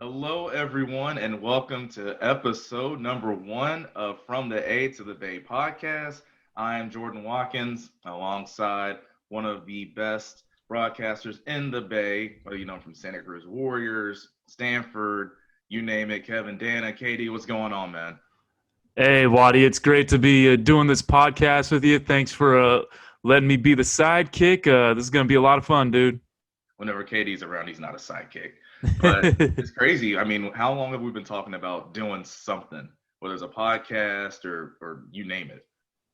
Hello, everyone, and welcome to episode number one of From the A to the Bay podcast. I am Jordan Watkins, alongside one of the best broadcasters in the Bay, whether you know him from Santa Cruz Warriors, Stanford, you name it, Kevin, Dana, Katie. What's going on, man? Hey, Waddy, it's great to be doing this podcast with you. Thanks for letting me be the sidekick. This is going to be a lot of fun, dude. Whenever Katie's around, he's not a sidekick. But it's crazy. I mean, how long have we been talking about doing something, whether it's a podcast or you name it?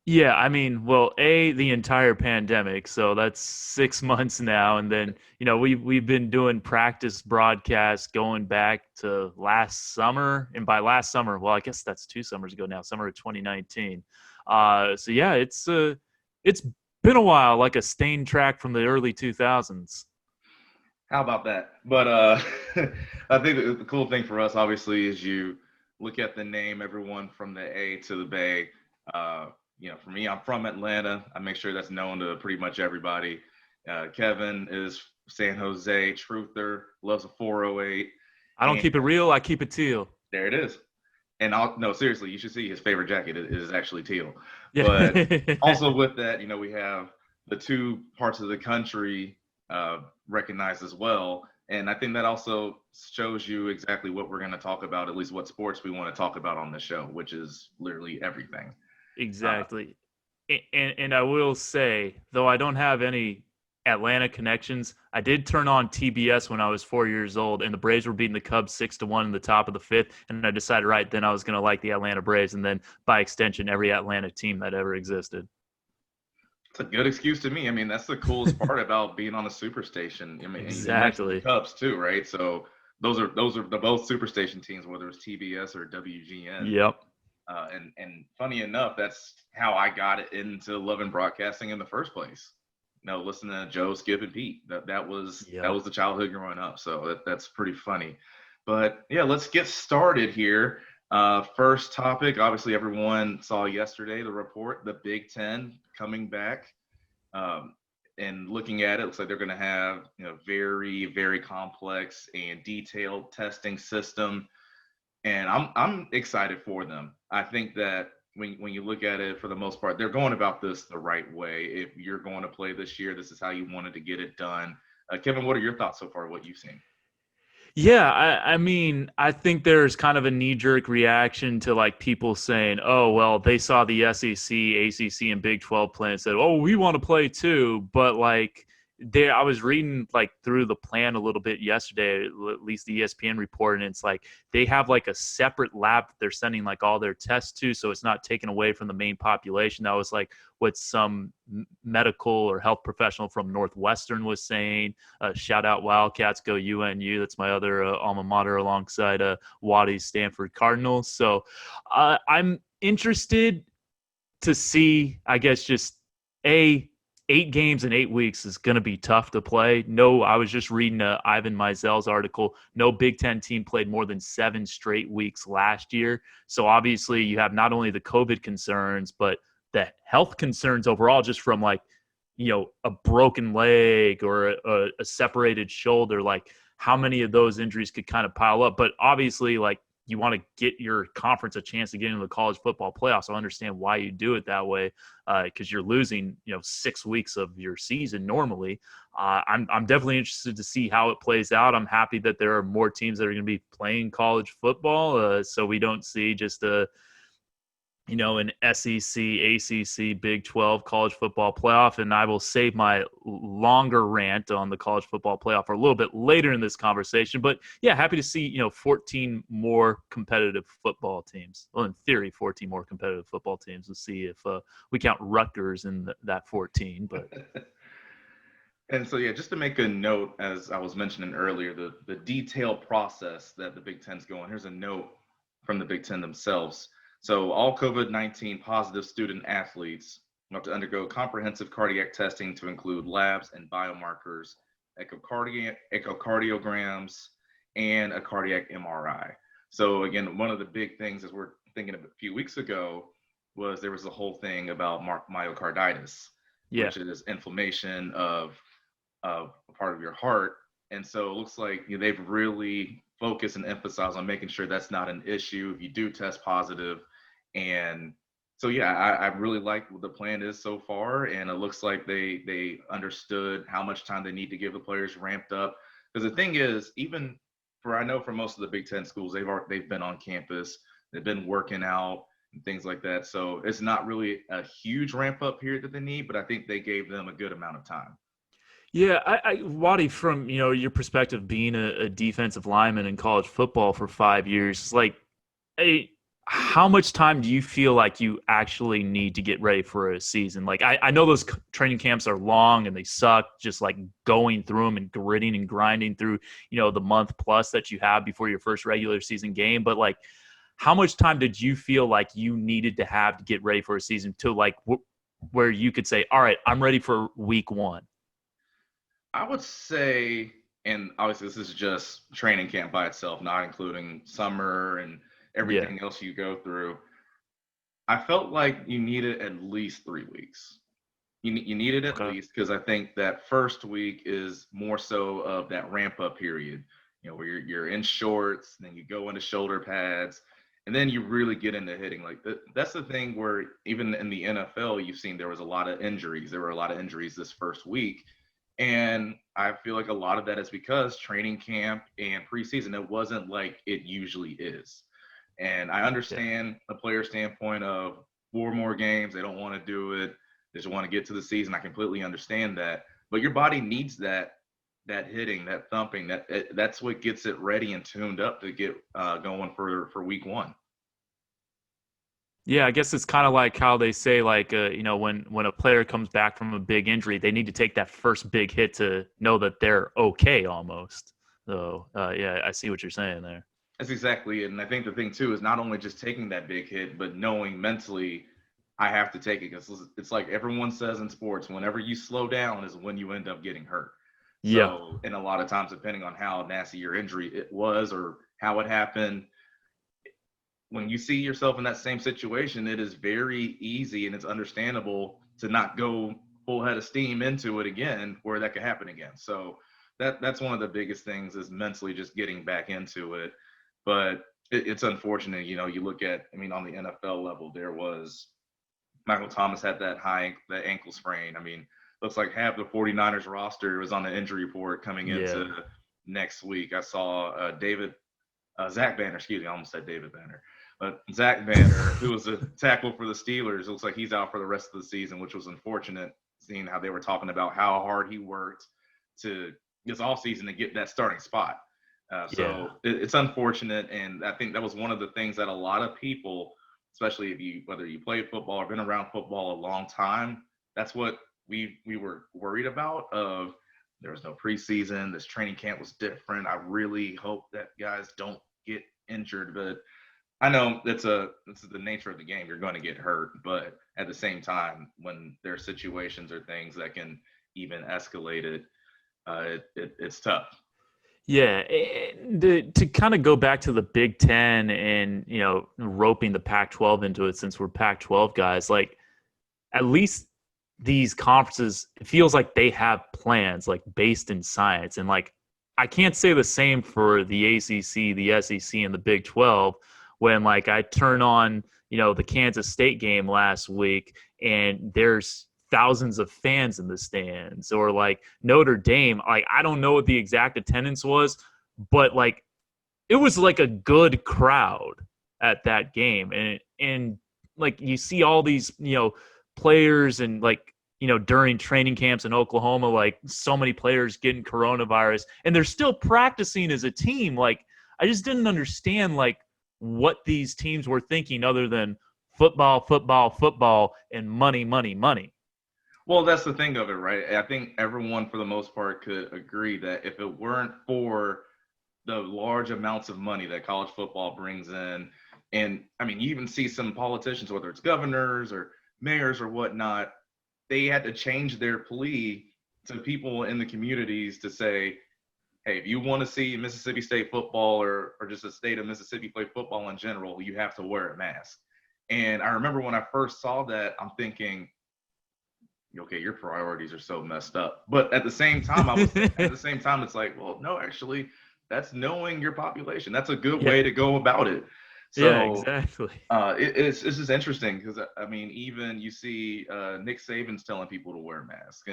Yeah, I mean, well, the entire pandemic, so that's 6 months now, and then we've been doing practice broadcasts going back to last summer, and by last summer, well, I guess that's 2 summers ago now, summer of 2019. So yeah, it's been a while, like a stain track from the early 2000s. How about that? But I think the cool thing for us, obviously, is you look at the name, everyone from the A to the Bay. Uh, for me, I'm from Atlanta. I make sure that's known to pretty much everybody. Kevin is San Jose truther, loves a 408. I don't And keep it real, I keep it teal. there it is. And no, seriously, you should see his favorite jacket is actually teal. But Yeah. also with that, we have the two parts of the country recognized as well. And I think that also shows you exactly what we're going to talk about, at least what sports we want to talk about on the show, which is literally everything. Uh, Exactly. And I will say, though I don't have any Atlanta connections, I did turn on TBS when I was 4 years old, and the Braves were beating the Cubs 6-1 in the top of the fifth, and I decided right then I was going to like the Atlanta Braves, and then by extension, every Atlanta team that ever existed. it's a good excuse to me. I mean, that's the coolest part about being on a superstation. I mean, and you mentioned the Exactly. Cubs too, right? So those are the both superstation teams, whether it's TBS or WGN. Yep. And funny enough, that's how I got into loving broadcasting in the first place. Listening to Joe, Skip, and Pete. That was Yep. the childhood growing up. So that's pretty funny. But yeah, let's get started here. First topic. Obviously, everyone saw yesterday the report, the Big Ten coming back. Um, and looking at it, looks like they're going to have very very complex and detailed testing system, and I'm excited for them. I think that when you look at it, for the most part, they're going about this the right way. If you're going to play this year, this is how you wanted to get it done. Kevin, what are your thoughts so far? What you've seen? Yeah, I mean, I think there's kind of a knee-jerk reaction to like people saying, "Oh, well, they saw the SEC, ACC, and Big 12 play and said, oh, we want to play too." But like, I was reading like through the plan a little bit yesterday, at least the ESPN report, and it's like they have like a separate lab that they're sending like all their tests to, so it's not taken away from the main population. That was like what some medical or health professional from Northwestern was saying. Shout out Wildcats, go UNU. That's my other alma mater alongside Waddy's Stanford Cardinals. So I'm interested to see, I guess, just a 8 games in 8 weeks is going to be tough to play. No, I was just reading Ivan Meisel's article. No Big Ten team played more than 7 straight weeks last year. So obviously, you have not only the COVID concerns, but the health concerns overall, just from like, a broken leg or a separated shoulder. Like, how many of those injuries could kind of pile up? But obviously, like, you want to get your conference a chance to get into the college football playoffs. I understand why you do it that way, because you're losing, 6 weeks of your season normally. I'm definitely interested to see how it plays out. I'm happy that there are more teams that are going to be playing college football, so we don't see just an SEC, ACC, Big 12 college football playoff. And I will save my longer rant on the college football playoff for a little bit later in this conversation. But yeah, happy to see, 14 more competitive football teams. Well, in theory, 14 more competitive football teams. We'll see if we count Rutgers in that 14. But And so, yeah, just to make a note, as I was mentioning earlier, the detailed process that the Big Ten's going. Here's a note from the Big Ten themselves. So, all COVID-19 positive student athletes have to undergo comprehensive cardiac testing to include labs and biomarkers, echocardiograms, and a cardiac MRI. So, again, one of the big things, as we're thinking of a few weeks ago, was there was a whole thing about myocarditis, yeah, which is inflammation of a part of your heart. And so it looks like they've really focus and emphasize on making sure that's not an issue if you do test positive. And so, yeah, I really like what the plan is so far, and it looks like they understood how much time they need to give the players ramped up. Because the thing is, even I know for most of the Big Ten schools, they've been on campus, they've been working out and things like that. So it's not really a huge ramp up period that they need, but I think they gave them a good amount of time. Yeah, Wadi, from your perspective, being a defensive lineman in college football for 5 years, like, a how much time do you feel like you actually need to get ready for a season? Like, I know those training camps are long and they suck, just like going through them and gritting and grinding through, the month plus that you have before your first regular season game. But like, how much time did you feel like you needed to have to get ready for a season to like where you could say, all right, I'm ready for week one? I would say, and obviously this is just training camp by itself, not including summer and Yeah. everything else you go through. I felt like you needed at least 3 weeks. You need it at Okay. least because I think that first week is more so of that ramp up period, where you're in shorts, then you go into shoulder pads, and then you really get into hitting. Like that's the thing where even in the NFL, you've seen there was a lot of injuries. There were a lot of injuries this first week, and I feel like a lot of that is because training camp and preseason, it wasn't like it usually is. And I Yeah. understand the player standpoint of 4 more games. They don't want to do it. They just want to get to the season. I completely understand that. But your body needs that hitting, that thumping. That's what gets it ready and tuned up to get going for week one. Yeah, I guess it's kind of like how they say, like, when a player comes back from a big injury, they need to take that first big hit to know that they're okay almost. So, yeah, I see what you're saying there. That's exactly it. And I think the thing too is not only just taking that big hit, but knowing mentally I have to take it because it's like everyone says in sports, whenever you slow down is when you end up getting hurt. Yeah. So, and a lot of times, depending on how nasty your injury it was or how it happened, when you see yourself in that same situation, it is very easy and it's understandable to not go full head of steam into it again, where that could happen again. So that's one of the biggest things is mentally just getting back into it. But it's unfortunate, you look at, I mean, on the NFL level, there was Michael Thomas had that ankle sprain. I mean, looks like half the 49ers roster was on the injury report coming Yeah. into next week. I saw Zach Banner, excuse me, I almost said David Banner. But Zach Banner, who was a tackle for the Steelers, looks like he's out for the rest of the season, which was unfortunate, seeing how they were talking about how hard he worked to this all season to get that starting spot. Yeah. So it's unfortunate, and I think that was one of the things that a lot of people, especially whether you played football or been around football a long time, that's what we were worried about. Of there was no preseason, this training camp was different. I really hope that guys don't get injured, but I know this is the nature of the game. You're going to get hurt, but at the same time, when there are situations or things that can even escalate it, it's tough. Yeah, to kind of go back to the Big Ten and roping the Pac-12 into it, since we're Pac-12 guys, like, at least these conferences, it feels like they have plans like based in science, and like, I can't say the same for the ACC, the SEC, and the Big 12. When like I turn on the Kansas State game last week, and there's thousands of fans in the stands, or like Notre Dame, like, I don't know what the exact attendance was, but like, it was like a good crowd at that game. And like, you see all these players, and like, during training camps in Oklahoma, like, so many players getting coronavirus, and they're still practicing as a team. Like, I just didn't understand like what these teams were thinking, other than football, football, football, and money, money, money. Well, that's the thing of it, right? I think everyone, for the most part, could agree that if it weren't for the large amounts of money that college football brings in, and I mean, you even see some politicians, whether it's governors or mayors or whatnot, they had to change their plea to people in the communities to say, hey, if you want to see Mississippi State football or just the state of Mississippi play football in general, you have to wear a mask. And I remember when I first saw that, I'm thinking, okay, your priorities are so messed up. But at the same time, it's like, well, no, actually, That's knowing your population. That's a good Yeah. way to go about it. Yeah, So exactly. it's just interesting because I mean, even you see Nick Saban's telling people to wear masks,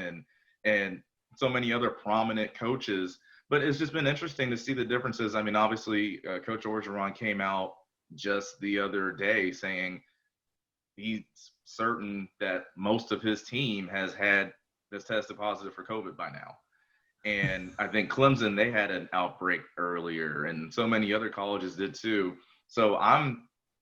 and so many other prominent coaches. But it's just been interesting to see the differences. I mean, obviously, Coach Orgeron came out just the other day saying he's certain that most of his team has tested positive for COVID by now. And I think Clemson, they had an outbreak earlier, and so many other colleges did too. So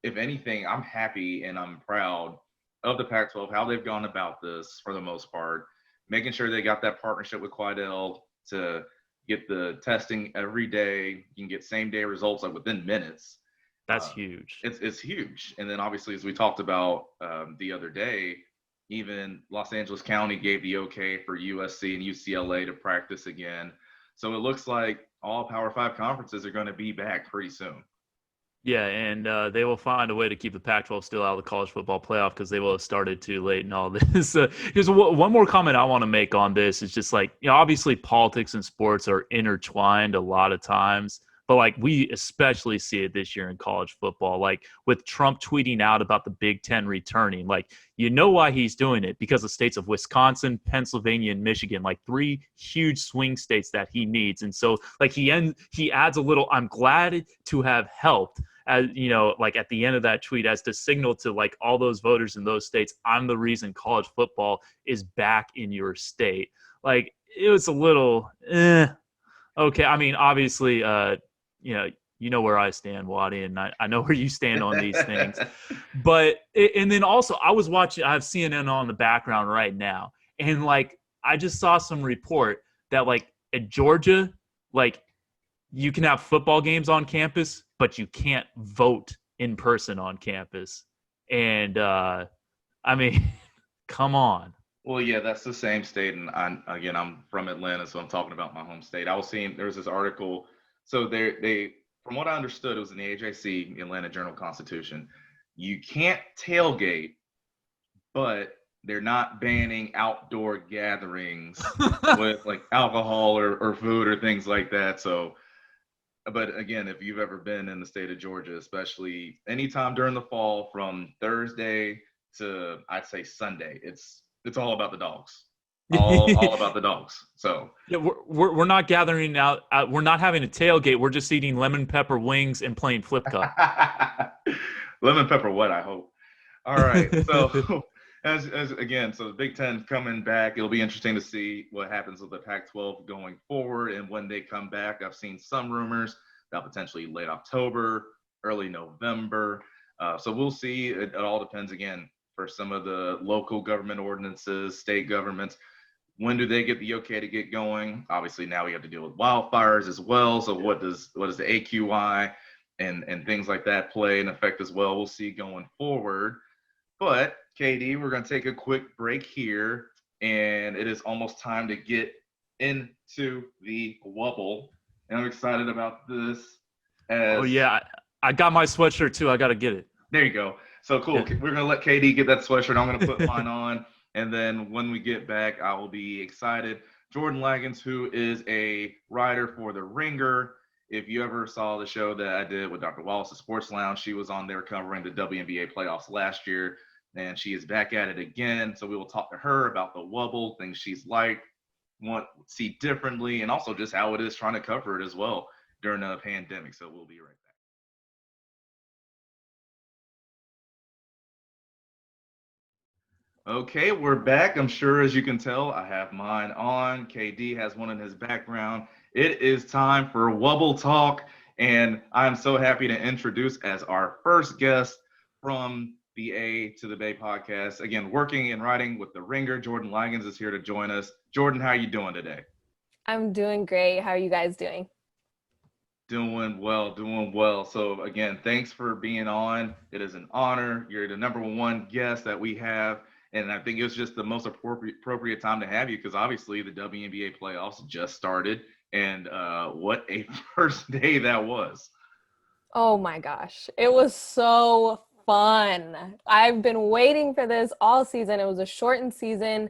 if anything, I'm happy and I'm proud of the Pac-12, how they've gone about this for the most part, making sure they got that partnership with Quidel to get the testing every day. You can get same day results like within minutes. That's huge. It's huge. And then obviously, as we talked about the other day, even Los Angeles County gave the okay for USC and UCLA to practice again. So it looks like all Power Five conferences are going to be back pretty soon. Yeah, and they will find a way to keep the Pac-12 still out of the college football playoff because they will have started too late and all this. Here's one more comment I want to make on this. It's just like, obviously politics and sports are intertwined a lot of times, but like we especially see it this year in college football. Like with Trump tweeting out about the Big Ten returning, like why he's doing it, because the states of Wisconsin, Pennsylvania, and Michigan, like three huge swing states that he needs. And so like he adds a little, I'm glad to have helped, as like at the end of that tweet, as to signal to like all those voters in those states, I'm the reason college football is back in your state. Like it was a little okay. I mean, obviously where I stand, Waddy, and I know where you stand on these things. But and then also I have CNN on the background right now, and like I just saw some report that like at Georgia, like you can have football games on campus, but you can't vote in person on campus. And I mean, come on. Well, yeah, that's the same state, and I'm from Atlanta, so I'm talking about my home state. I was seeing there was this article. So they from what I understood, it was in the AJC, Atlanta Journal Constitution. You can't tailgate, but they're not banning outdoor gatherings with like alcohol or food or things like that. So but again, if you've ever been in the state of Georgia, especially anytime during the fall from Thursday to I'd say Sunday, it's all about the dogs. All about the dogs. So yeah, we're not gathering out. We're not having a tailgate. We're just eating lemon pepper wings and playing flip cup. lemon pepper what I hope. All right. So as again, so the Big Ten coming back, it'll be interesting to see what happens with the Pac-12 going forward and when they come back. I've seen some rumors about potentially late October, early November. So we'll see. It all depends again for some of the local government ordinances, state governments. When do they get the okay to get going? Obviously, now we have to deal with wildfires as well. So what does the AQI and things like that play an effect as well? We'll see going forward. But KD, we're going to take a quick break here, and it is almost time to get into the wubble. And I'm excited about this. Oh yeah, I got my sweatshirt too. I got to get it. There you go. So cool. Yeah. We're going to let KD get that sweatshirt. I'm going to put mine on. And then when we get back, I will be excited. Jordan Ligons, who is a writer for The Ringer. If you ever saw the show that I did with Dr. Wallace, the Sports Lounge, she was on there covering the WNBA playoffs last year. And she is back at it again. So we will talk to her about the wubble, things she's like, see differently, and also just how it is trying to cover it as well during a pandemic. So we'll be right back. Okay, we're back. I'm sure, as you can tell, I have mine on. KD has one in his background. It is time for Wubble Talk, and I'm so happy to introduce as our first guest from the A to the Bay podcast. Again, working and writing with The Ringer, Jordan Ligons is here to join us. Jordan, how are you doing today? I'm doing great. How are you guys doing? Doing well. So again, thanks for being on. It is an honor. You're the number one guest that we have. And I think it was just the most appropriate time to have you because obviously the WNBA playoffs just started. And what a first day that was. Oh my gosh. It was so fun. I've been waiting for this all season. It was a shortened season.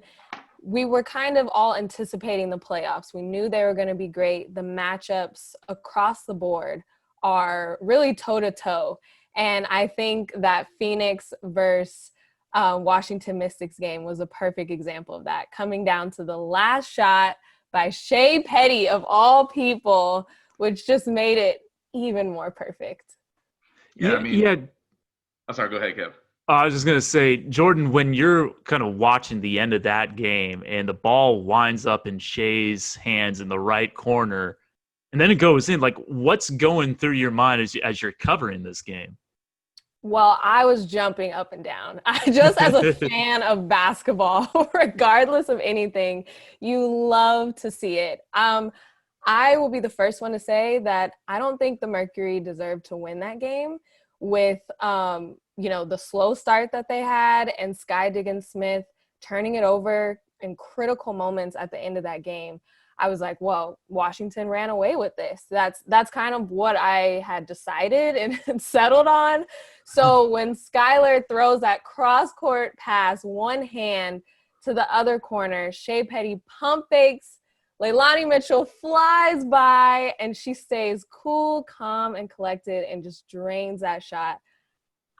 we were kind of all anticipating the playoffs. We knew they were going to be great. The matchups across the board are really toe-to-toe. And I think that Phoenix versus Washington Mystics game was a perfect example of that, coming down to the last shot by Shea Petty, of all people, which just made it even more perfect. Yeah, I mean, yeah. I'm sorry, go ahead, Kev. I was just going to say, Jordan, when you're kind of watching the end of that game and the ball winds up in Shea's hands in the right corner, and then it goes in, like, what's going through your mind as you're covering this game? Well, I was jumping up and down. Just as a fan of basketball, regardless of anything, you love to see it. I will be the first one to say that I don't think the Mercury deserved to win that game with, the slow start that they had and Sky Diggins-Smith turning it over in critical moments at the end of that game. I was like, well, Washington ran away with this. That's kind of what I had decided and settled on. So when Skylar throws that cross-court pass, one hand to the other corner, Shea Petty pump fakes, Leilani Mitchell flies by, and she stays cool, calm, and collected and just drains that shot.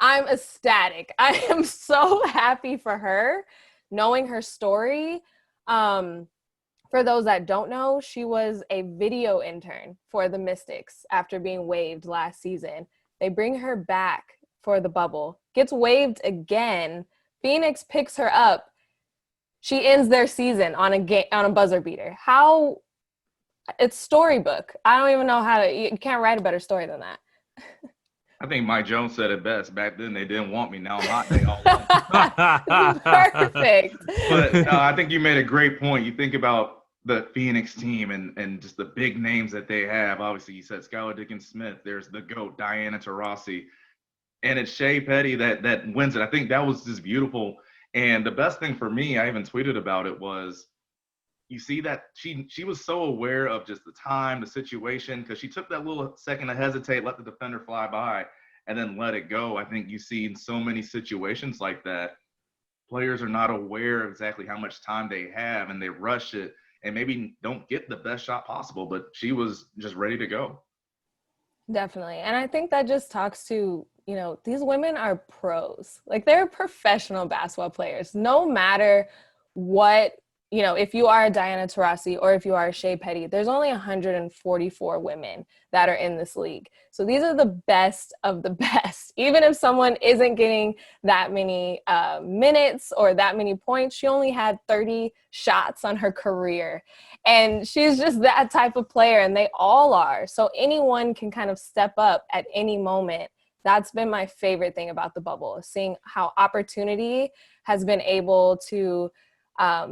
I'm ecstatic. I am so happy for her, knowing her story. For those that don't know, she was a video intern for the Mystics after being waived last season. They bring her back for the bubble, gets waived again. Phoenix picks her up. She ends their season on a buzzer beater. How? It's storybook. I don't even know you can't write a better story than that. I think Mike Jones said it best. Back then, they didn't want me. Now I'm hot. They all want me. Perfect. But no, I think you made a great point. You think about the Phoenix team and just the big names that they have. Obviously, you said Skylar Diggins-Smith. There's the GOAT, Diana Taurasi. And it's Shea Petty that wins it. I think that was just beautiful. And the best thing for me, I even tweeted about it, was you see that she was so aware of just the time, the situation, because she took that little second to hesitate, let the defender fly by, and then let it go. I think you see in so many situations like that, players are not aware of exactly how much time they have, and they rush it and maybe don't get the best shot possible, but she was just ready to go. Definitely. And I think that just talks to, these women are pros. Like, they're professional basketball players. No matter what, if you are a Diana Taurasi or if you are a Shea Petty, there's only 144 women that are in this league. So these are the best of the best. Even if someone isn't getting that many minutes or that many points, she only had 30 shots on her career. And she's just that type of player, and they all are. So anyone can kind of step up at any moment. That's been my favorite thing about the bubble, seeing how opportunity has been able to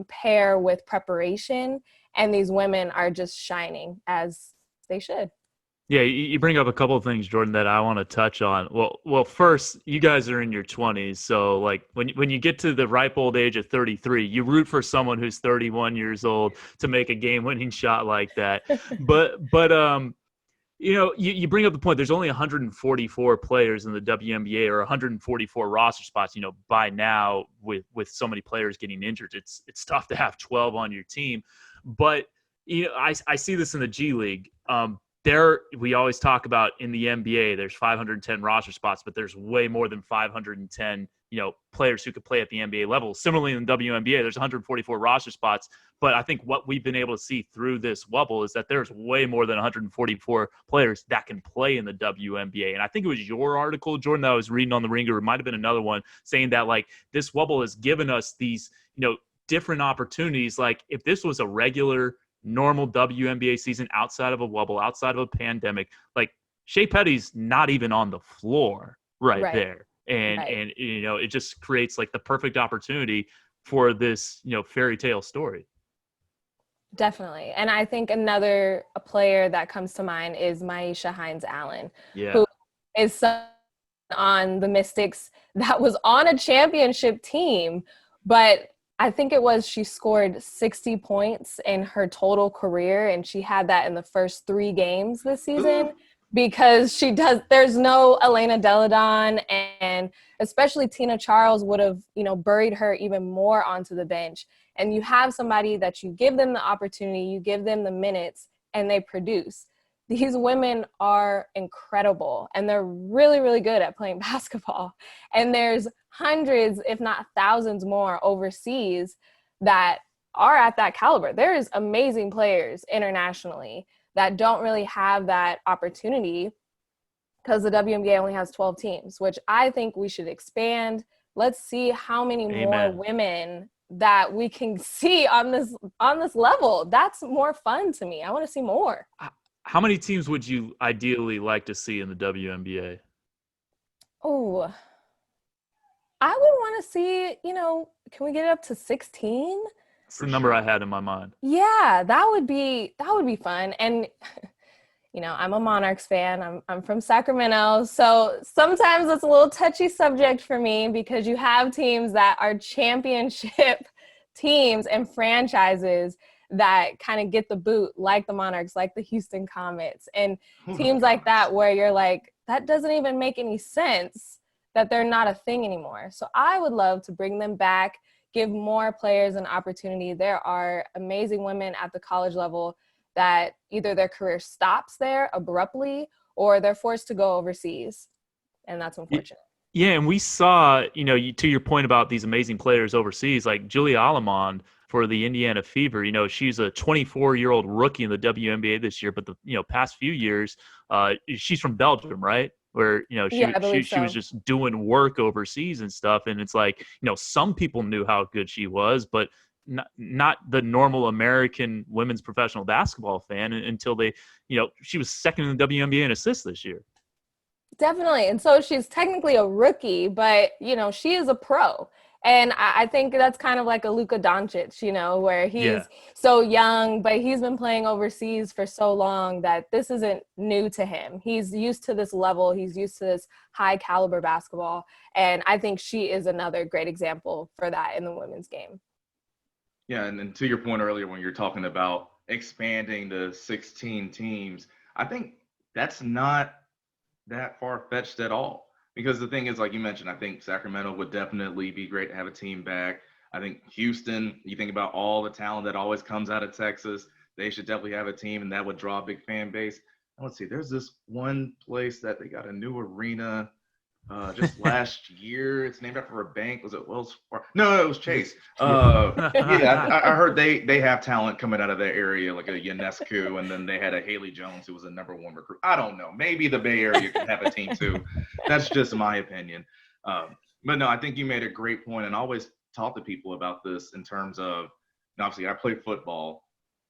pair with preparation, and these women are just shining as they should. Yeah, you bring up a couple of things, Jordan, that I want to touch on. Well, first, you guys are in your 20s, so like when you get to the ripe old age of 33, you root for someone who's 31 years old to make a game-winning shot like that. But you bring up the point. There's only 144 players in the WNBA, or 144 roster spots. By now, with so many players getting injured, it's tough to have 12 on your team. But I see this in the G League. We always talk about in the NBA, there's 510 roster spots, but there's way more than 510 players who could play at the NBA level. Similarly, in the WNBA, there's 144 roster spots. But I think what we've been able to see through this bubble is that there's way more than 144 players that can play in the WNBA. And I think it was your article, Jordan, that I was reading on the Ringer. It might have been another one saying that like this bubble has given us these, different opportunities. Like if this was a regular, normal WNBA season outside of a bubble, outside of a pandemic, like Shea Petty's not even on the floor right there. And it just creates like the perfect opportunity for this, fairy tale story. Definitely. And I think a player that comes to mind is Maisha Hines-Allen, Yeah. who is on the Mystics that was on a championship team, but I think she scored 60 points in her total career, and she had that in the first 3 games this season. because there's no Elena Deladon, and especially Tina Charles would have, buried her even more onto the bench. And you have somebody that you give them the opportunity, you give them the minutes, and they produce. These women are incredible, and they're really, really good at playing basketball. And there's hundreds, if not thousands more overseas that are at that caliber. There's amazing players internationally that don't really have that opportunity because the WNBA only has 12 teams, which I think we should expand. Let's see how many more women that we can see on this level. That's more fun to me. I want to see more. How many teams would you ideally like to see in the WNBA? Oh, I would want to see, can we get it up to 16? That's the number I had in my mind. Yeah, that would be fun. And I'm a Monarchs fan. I'm from Sacramento, so sometimes it's a little touchy subject for me because you have teams that are championship teams and franchises that kind of get the boot, like the Monarchs, like the Houston Comets, and teams like that where you're like, that doesn't even make any sense that they're not a thing anymore. So I would love to bring them back, give more players an opportunity. There are amazing women at the college level that either their career stops there abruptly or they're forced to go overseas. And that's unfortunate. Yeah, and we saw, to your point about these amazing players overseas, like Julia Alamond for the Indiana Fever. She's a 24-year-old rookie in the WNBA this year, but the past few years, she's from Belgium, right? Where she was just doing work overseas and stuff, and it's like some people knew how good she was, but not the normal American women's professional basketball fan until she was second in the WNBA in assists this year. Definitely. And so she's technically a rookie, but she is a pro. And I think that's kind of like a Luka Doncic, where he's so young, but he's been playing overseas for so long that this isn't new to him. He's used to this level. He's used to this high caliber basketball. And I think she is another great example for that in the women's game. Yeah, and to your point earlier when you're talking about expanding to 16 teams, I think that's not that far-fetched at all. Because the thing is, like you mentioned, I think Sacramento would definitely be great to have a team back. I think Houston, you think about all the talent that always comes out of Texas, they should definitely have a team, and that would draw a big fan base. And let's see, there's this one place that they got a new arena just last year. It's named after a bank. Was it Wells Fargo? No, it was Chase. I heard they have talent coming out of that area, like a Ionescu, and then they had a Haley Jones who was a #1 recruit. I don't know. Maybe the Bay Area can have a team too. That's just my opinion. But no, I think you made a great point, and I always talk to people about this in terms of, obviously I play football,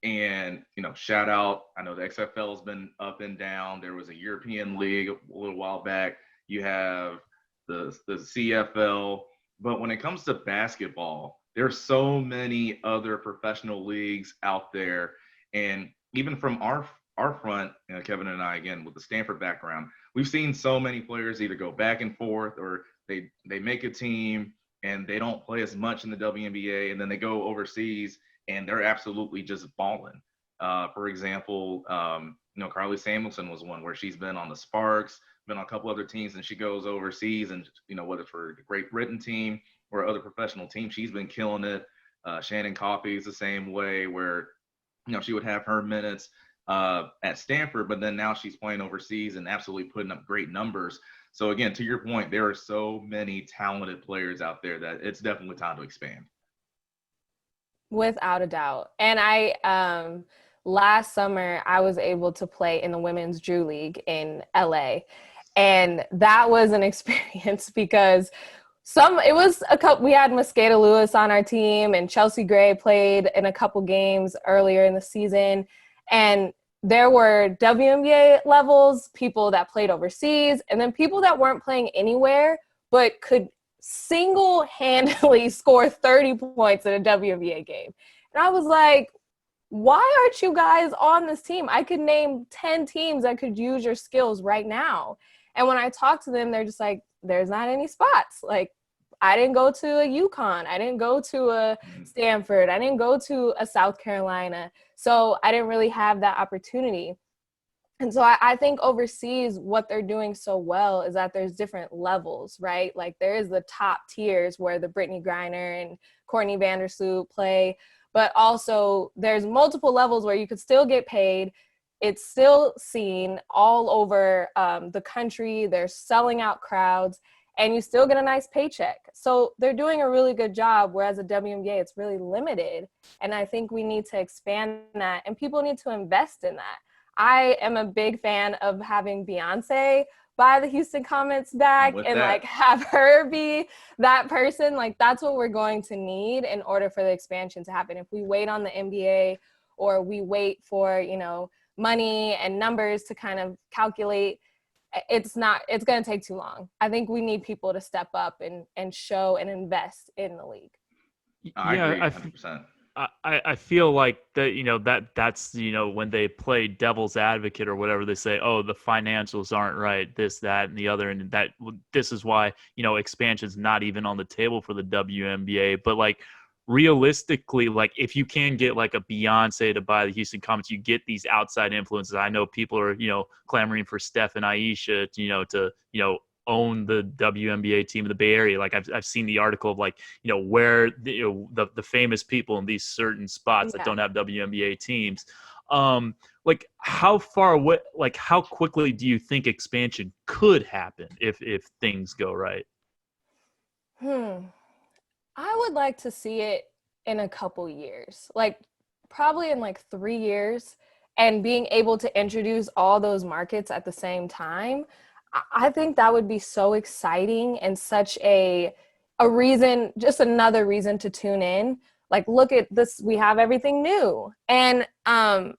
and shout out. I know the XFL has been up and down. There was a European league a little while back. You have the CFL, but when it comes to basketball, there's so many other professional leagues out there, and even from our front, Kevin and I, again with the Stanford background, we've seen so many players either go back and forth or they make a team and they don't play as much in the WNBA, and then they go overseas and they're absolutely just balling. For example, Carly Samuelson was one where she's been on the Sparks, been on a couple other teams, and she goes overseas and, whether for the Great Britain team or other professional teams, she's been killing it. Shannon Coffey is the same way where, she would have her minutes at Stanford, but then now she's playing overseas and absolutely putting up great numbers. So again, to your point, there are so many talented players out there that it's definitely time to expand. Without a doubt. And I, last summer, I was able to play in the Women's Drew League in LA. And that was an experience because we had Mosqueda Lewis on our team, and Chelsea Gray played in a couple games earlier in the season. And there were WNBA levels, people that played overseas, and then people that weren't playing anywhere, but could single-handedly score 30 points in a WNBA game. And I was like, why aren't you guys on this team? I could name 10 teams that could use your skills right now. And when I talk to them, they're just like, there's not any spots. Like, I didn't go to a UConn. I didn't go to a Stanford. I didn't go to a South Carolina. So I didn't really have that opportunity. And so I think overseas, what they're doing so well is that there's different levels, right? Like there is the top tiers where the Brittany Griner and Courtney Vandersloot play, but also there's multiple levels where you could still get paid. It's still seen all over the country. They're selling out crowds and you still get a nice paycheck. So they're doing a really good job, whereas the WNBA, it's really limited. And I think we need to expand that, and people need to invest in that. I am a big fan of having Beyonce buy the Houston Comets back and like have her be that person. Like that's what we're going to need in order for the expansion to happen. If we wait on the NBA or we wait for, you know, money and numbers to kind of calculate, it's going to take too long. I think we need people to step up and show and invest in the league. I agree 100%. I feel like that, you know, that's, you know, when they play devil's advocate or whatever, they say, oh, the financials aren't right, this, that, and the other. And that this is why, you know, expansion's not even on the table for the WNBA. But like realistically, like if you can get like a Beyonce to buy the Houston Comets, you get these outside influences. I know people are, you know, clamoring for Steph and Aisha to own the WNBA team in the Bay Area. Like I've seen the article of like, you know, where the famous people in these certain spots that don't have WNBA teams. Like how far away, like how quickly do you think expansion could happen if things go right? I would like to see it in a couple years, like probably in like 3 years, and being able to introduce all those markets at the same time. I think that would be so exciting and such a reason, just another reason to tune in. Like, look at this, we have everything new. And I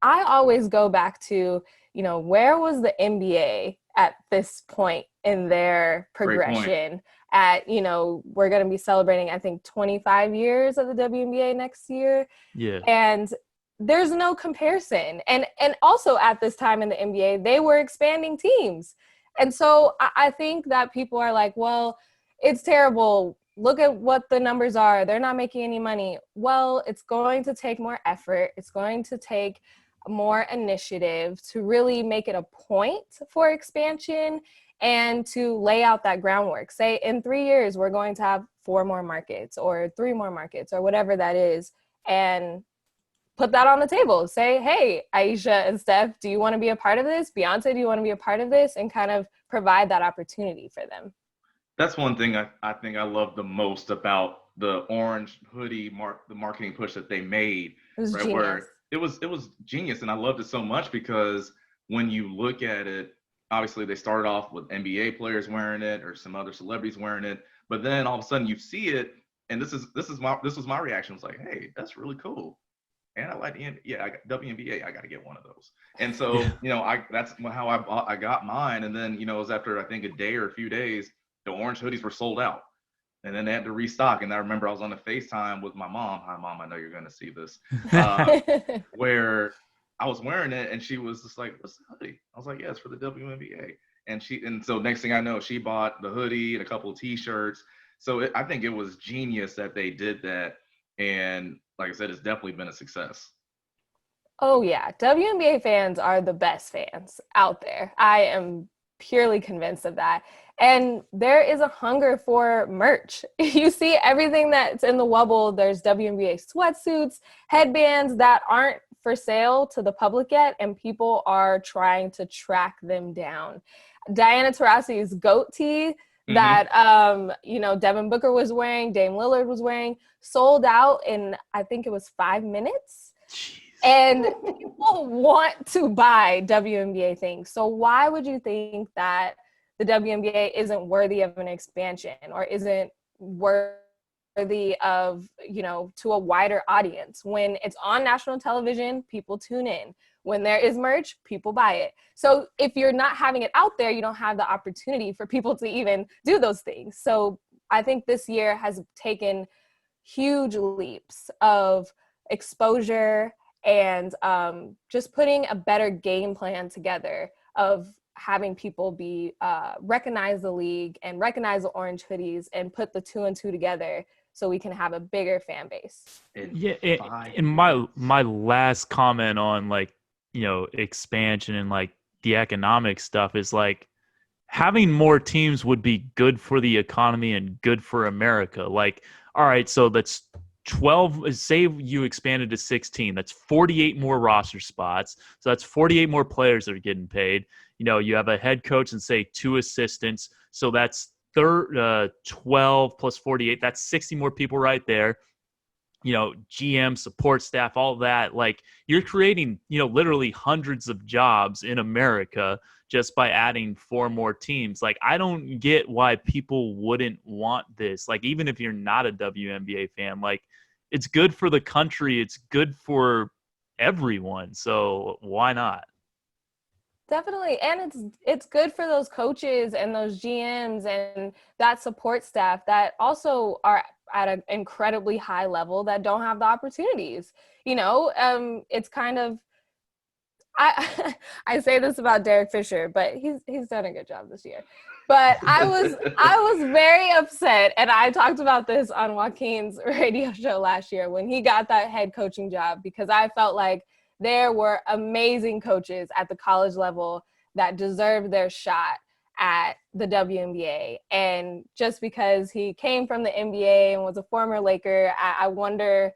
always go back to, you know, where was the NBA at this point in their progression? At, you know, we're going to be celebrating, I think, 25 years of the WNBA next year. Yeah. And there's no comparison. And also at this time in the NBA, they were expanding teams. And so I think that people are like, well, it's terrible. Look at what the numbers are. They're not making any money. Well, it's going to take more effort. It's going to take more initiative to really make it a point for expansion and to lay out that groundwork. Say in 3 years, we're going to have 4 more markets or 3 more markets or whatever that is. And put that on the table. Say, hey, Aisha and Steph, do you want to be a part of this? Beyonce, do you want to be a part of this? And kind of provide that opportunity for them. That's one thing I think I love the most about the orange hoodie the marketing push that they made. It was genius. Where it was genius, and I loved it so much because when you look at it, obviously they started off with NBA players wearing it or some other celebrities wearing it, but then all of a sudden you see it, and this was my reaction. I was like, hey, that's really cool. And I like I got WNBA. I got to get one of those. And so, you know, that's how I got mine. And then, you know, it was after I think a day or a few days, the orange hoodies were sold out. And then they had to restock. And I remember I was on the FaceTime with my mom. Hi, Mom. I know you're going to see this. Where I was wearing it, and she was just like, "What's the hoodie?" I was like, "Yeah, it's for the WNBA." And so next thing I know, she bought the hoodie and a couple of T-shirts. So I think it was genius that they did that. And like I said, it's definitely been a success. Oh, yeah. WNBA fans are the best fans out there. I am purely convinced of that. And there is a hunger for merch. You see everything that's in the Wubble. There's WNBA sweatsuits, headbands that aren't for sale to the public yet, and people are trying to track them down. Diana Taurasi's GOAT tee that Devin Booker was wearing, Dame Lillard was wearing, sold out in, I think it was 5 minutes. Jeez. And people want to buy WNBA things. So why would you think that the WNBA isn't worthy of an expansion or isn't worthy of, you know, to a wider audience? When it's on national television, people tune in. When there is merch, people buy it. So if you're not having it out there, you don't have the opportunity for people to even do those things. So I think this year has taken huge leaps of exposure and just putting a better game plan together of having people be recognize the league and recognize the orange hoodies and put the 2 and 2 together so we can have a bigger fan base. And my last comment on like, expansion and like the economic stuff is like having more teams would be good for the economy and good for America. Like, all right, so that's 12, say you expanded to 16, that's 48 more roster spots. So that's 48 more players that are getting paid. You have a head coach and say 2 assistants. So that's 12 plus 48. That's 60 more people right there. GM, support staff, all that. Like, you're creating, literally hundreds of jobs in America just by adding 4 more teams. Like, I don't get why people wouldn't want this. Like, even if you're not a WNBA fan, like, it's good for the country. It's good for everyone. So why not? Definitely. And it's good for those coaches and those GMs and that support staff that also are at an incredibly high level that don't have the opportunities. It's kind of, I say this about Derek Fisher, but he's done a good job this year. But I was very upset, and I talked about this on Joaquin's radio show last year when he got that head coaching job, because I felt like there were amazing coaches at the college level that deserved their shot at the WNBA. And just because he came from the NBA and was a former Laker, I wonder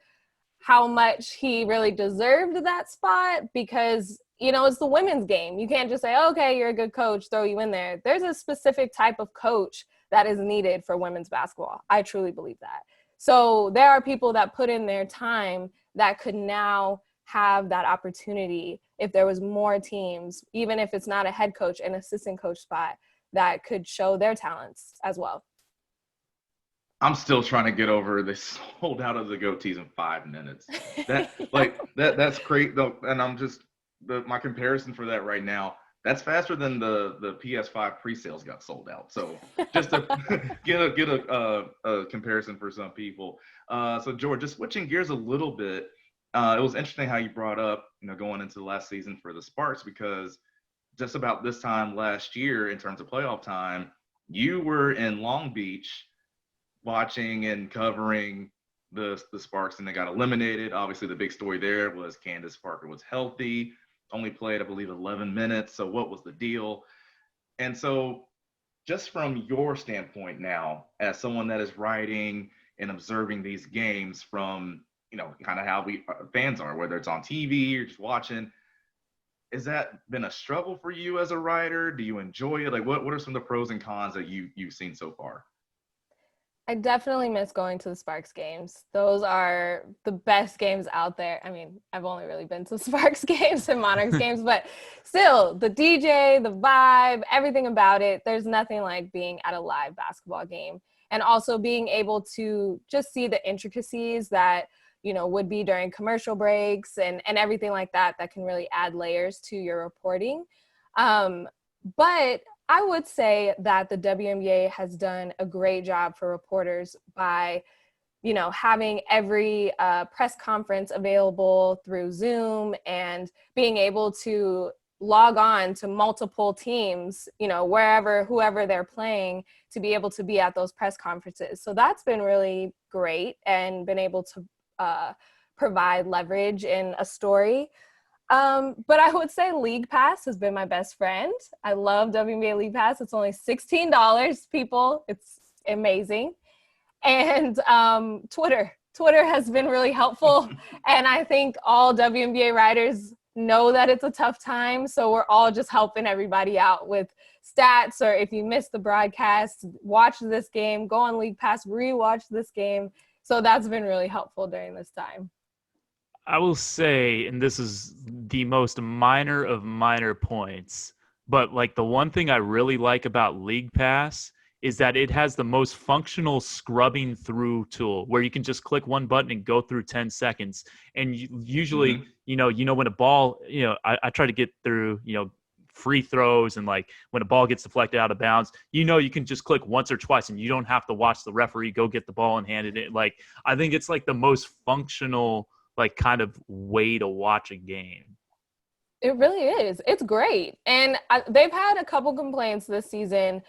how much he really deserved that spot, because it's the women's game. You can't just say, okay, you're a good coach, throw you in there. There's a specific type of coach that is needed for women's basketball. I truly believe that. So there are people that put in their time that could now have that opportunity if there was more teams, even if it's not a head coach, an assistant coach spot, that could show their talents as well. I'm still trying to get over this sold out of the goatees in 5 minutes. That's great though, and I'm just my comparison for that right now. That's faster than the PS5 pre-sales got sold out. So just to get a comparison for some people. So George, just switching gears a little bit. It was interesting how you brought up, going into the last season for the Sparks, because just about this time last year, in terms of playoff time, you were in Long Beach watching and covering the Sparks, and they got eliminated. Obviously, the big story there was Candace Parker was healthy, only played, I believe, 11 minutes. So what was the deal? And so just from your standpoint now, as someone that is writing and observing these games from, kind of how we fans are, whether it's on TV or just watching, has that been a struggle for you as a writer? Do you enjoy it? Like, what are some of the pros and cons that you've seen so far? I definitely miss going to the Sparks games. Those are the best games out there. I mean, I've only really been to Sparks games and Monarchs games, but still, the DJ, the vibe, everything about it, there's nothing like being at a live basketball game. And also being able to just see the intricacies that, would be during commercial breaks and everything like that can really add layers to your reporting. But I would say that the WNBA has done a great job for reporters by, having every press conference available through Zoom and being able to log on to multiple teams, whoever they're playing, to be able to be at those press conferences. So that's been really great and been able to provide leverage in a story. But I would say League Pass has been my best friend. I love WNBA League Pass. It's only $16, people. It's amazing. And Twitter has been really helpful. And I think all WNBA writers know that it's a tough time. So we're all just helping everybody out with stats, or if you missed the broadcast, watch this game, go on League Pass, rewatch this game. So that's been really helpful during this time. I will say, and this is the most minor of minor points, but like the one thing I really like about League Pass is that it has the most functional scrubbing through tool where you can just click one button and go through 10 seconds. And usually, when a ball, I try to get through, free throws, and like when a ball gets deflected out of bounds, you can just click once or twice and you don't have to watch the referee go get the ball and hand it in. Like, I think it's like the most functional, like, kind of way to watch a game. It really is. It's great. And they've had a couple complaints this season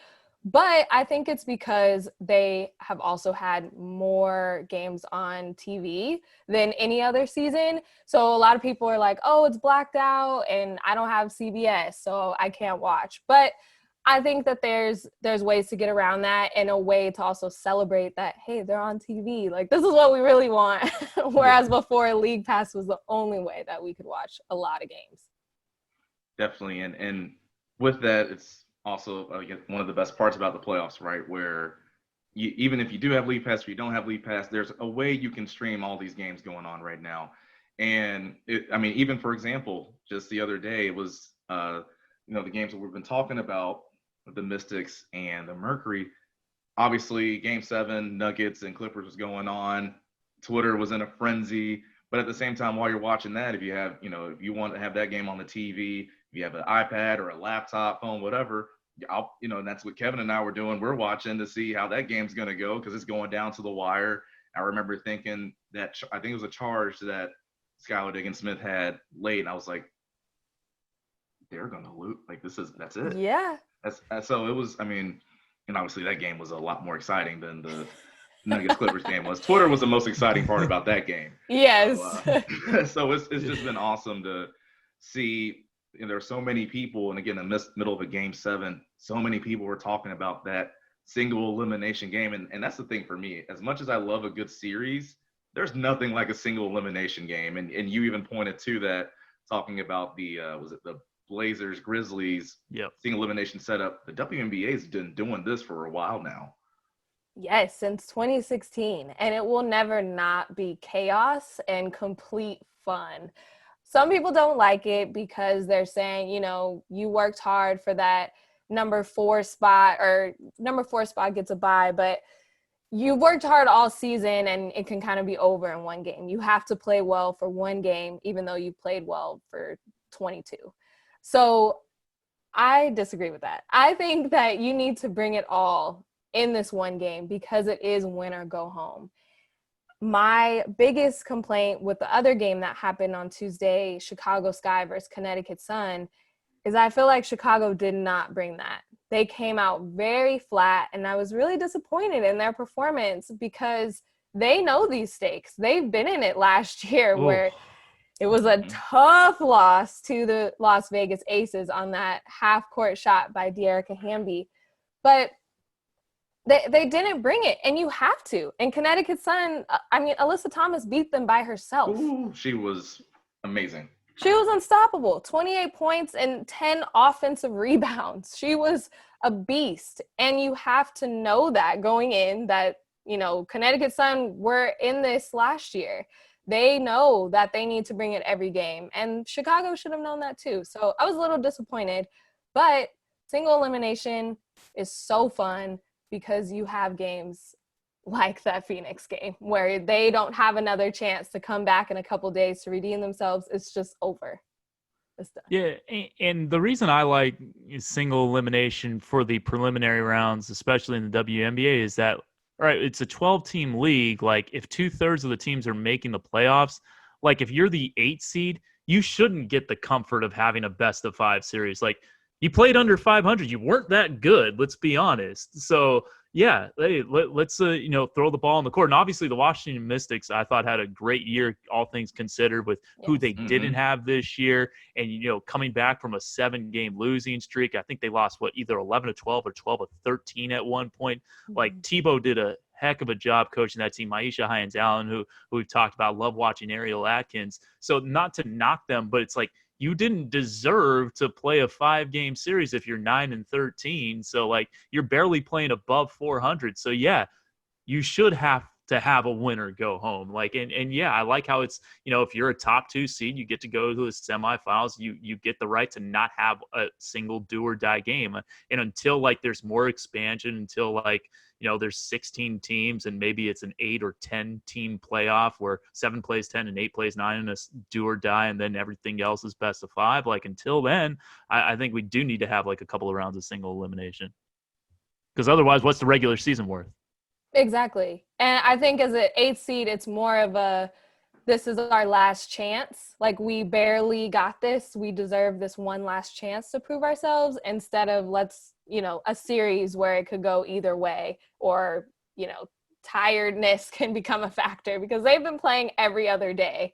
But I think it's because they have also had more games on TV than any other season. So a lot of people are like, oh, it's blacked out and I don't have CBS, so I can't watch. But I think that there's ways to get around that, and a way to also celebrate that, hey, they're on TV. Like, this is what we really want. Whereas before, League Pass was the only way that we could watch a lot of games. Definitely. And with that, it's also again, one of the best parts about the playoffs, right? Where even if you do have League Pass or you don't have League Pass, there's a way you can stream all these games going on right now. And I mean, even for example, just the other day, it was, the games that we've been talking about, the Mystics and the Mercury. Obviously, Game 7, Nuggets and Clippers was going on. Twitter was in a frenzy. But at the same time, while you're watching that, if you have, if you want to have that game on the TV, if you have an iPad or a laptop, phone, whatever, and that's what Kevin and I were doing. We're watching to see how that game's going to go because it's going down to the wire. I remember thinking that I think it was a charge that Skylar Diggins-Smith had late, and I was like, they're going to lose. Like, that's it. Yeah. So it was, and obviously that game was a lot more exciting than the Nuggets Clippers game was. Twitter was the most exciting part about that game. Yes. So it's just been awesome to see. There are so many people, and again, in the middle of a Game 7, so many people were talking about that single elimination game, and that's the thing for me. As much as I love a good series, there's nothing like a single elimination game, and you even pointed to that, talking about the was it the Blazers Grizzlies single elimination setup. The WNBA's been doing this for a while now. Yes, since 2016, and it will never not be chaos and complete fun. Some people don't like it because they're saying, you worked hard for that number 4 spot, or number 4 spot gets a bye, but you worked hard all season and it can kind of be over in one game. You have to play well for one game, even though you played well for 22. So I disagree with that. I think that you need to bring it all in this one game because it is win or go home. My biggest complaint with the other game that happened on Tuesday, Chicago Sky versus Connecticut Sun, is I feel like Chicago did not bring that. They came out very flat, and I was really disappointed in their performance because they know these stakes. They've been in it last year where it was a tough loss to the Las Vegas Aces on that half-court shot by Dearica Hamby. But they didn't bring it, and you have to. And Connecticut Sun, Alyssa Thomas beat them by herself. Ooh, she was amazing. She was unstoppable. 28 points and 10 offensive rebounds. She was a beast. And you have to know that going in that, Connecticut Sun were in this last year. They know that they need to bring it every game. And Chicago should have known that too. So I was a little disappointed. But single elimination is so fun because you have games like that Phoenix game where they don't have another chance to come back in a couple days to redeem themselves. It's just over. It's done. Yeah, and the reason I like single elimination for the preliminary rounds, especially in the WNBA, is that, all right, it's a 12-team league. Like, if 2/3 of the teams are making the playoffs, like if you're the 8th seed, you shouldn't get the comfort of having a best-of-5 series. Like, you played under 500. You weren't that good, let's be honest. So, yeah, hey, let's throw the ball on the court. And obviously the Washington Mystics, I thought, had a great year, all things considered, with who they didn't have this year. And, coming back from a 7-game losing streak, I think they lost, either 11-12 or 12-13 at one point. Like, Tebow did a heck of a job coaching that team. Maisha Hines-Allen, who we've talked about, love watching Ariel Atkins. So not to knock them, but it's like, you didn't deserve to play a 5-game series if you're 9-13. So, like, you're barely playing above 400. So, yeah, you should have to have a winner go home. Like, and yeah, I like how it's, if you're a top 2 seed, you get to go to the semifinals. You get the right to not have a single do or die game. And until, like, there's more expansion, until, like, there's 16 teams and maybe it's an 8 or 10 team playoff where 7 plays 10 and 8 plays 9 and a do or die, and then everything else is best of 5. Like, until then, I think we do need to have like a couple of rounds of single elimination, because otherwise, what's the regular season worth? Exactly. And I think as an 8th seed, it's more of a this is our last chance. Like, we barely got this. We deserve this one last chance to prove ourselves, instead of a series where it could go either way, or, tiredness can become a factor, because they've been playing every other day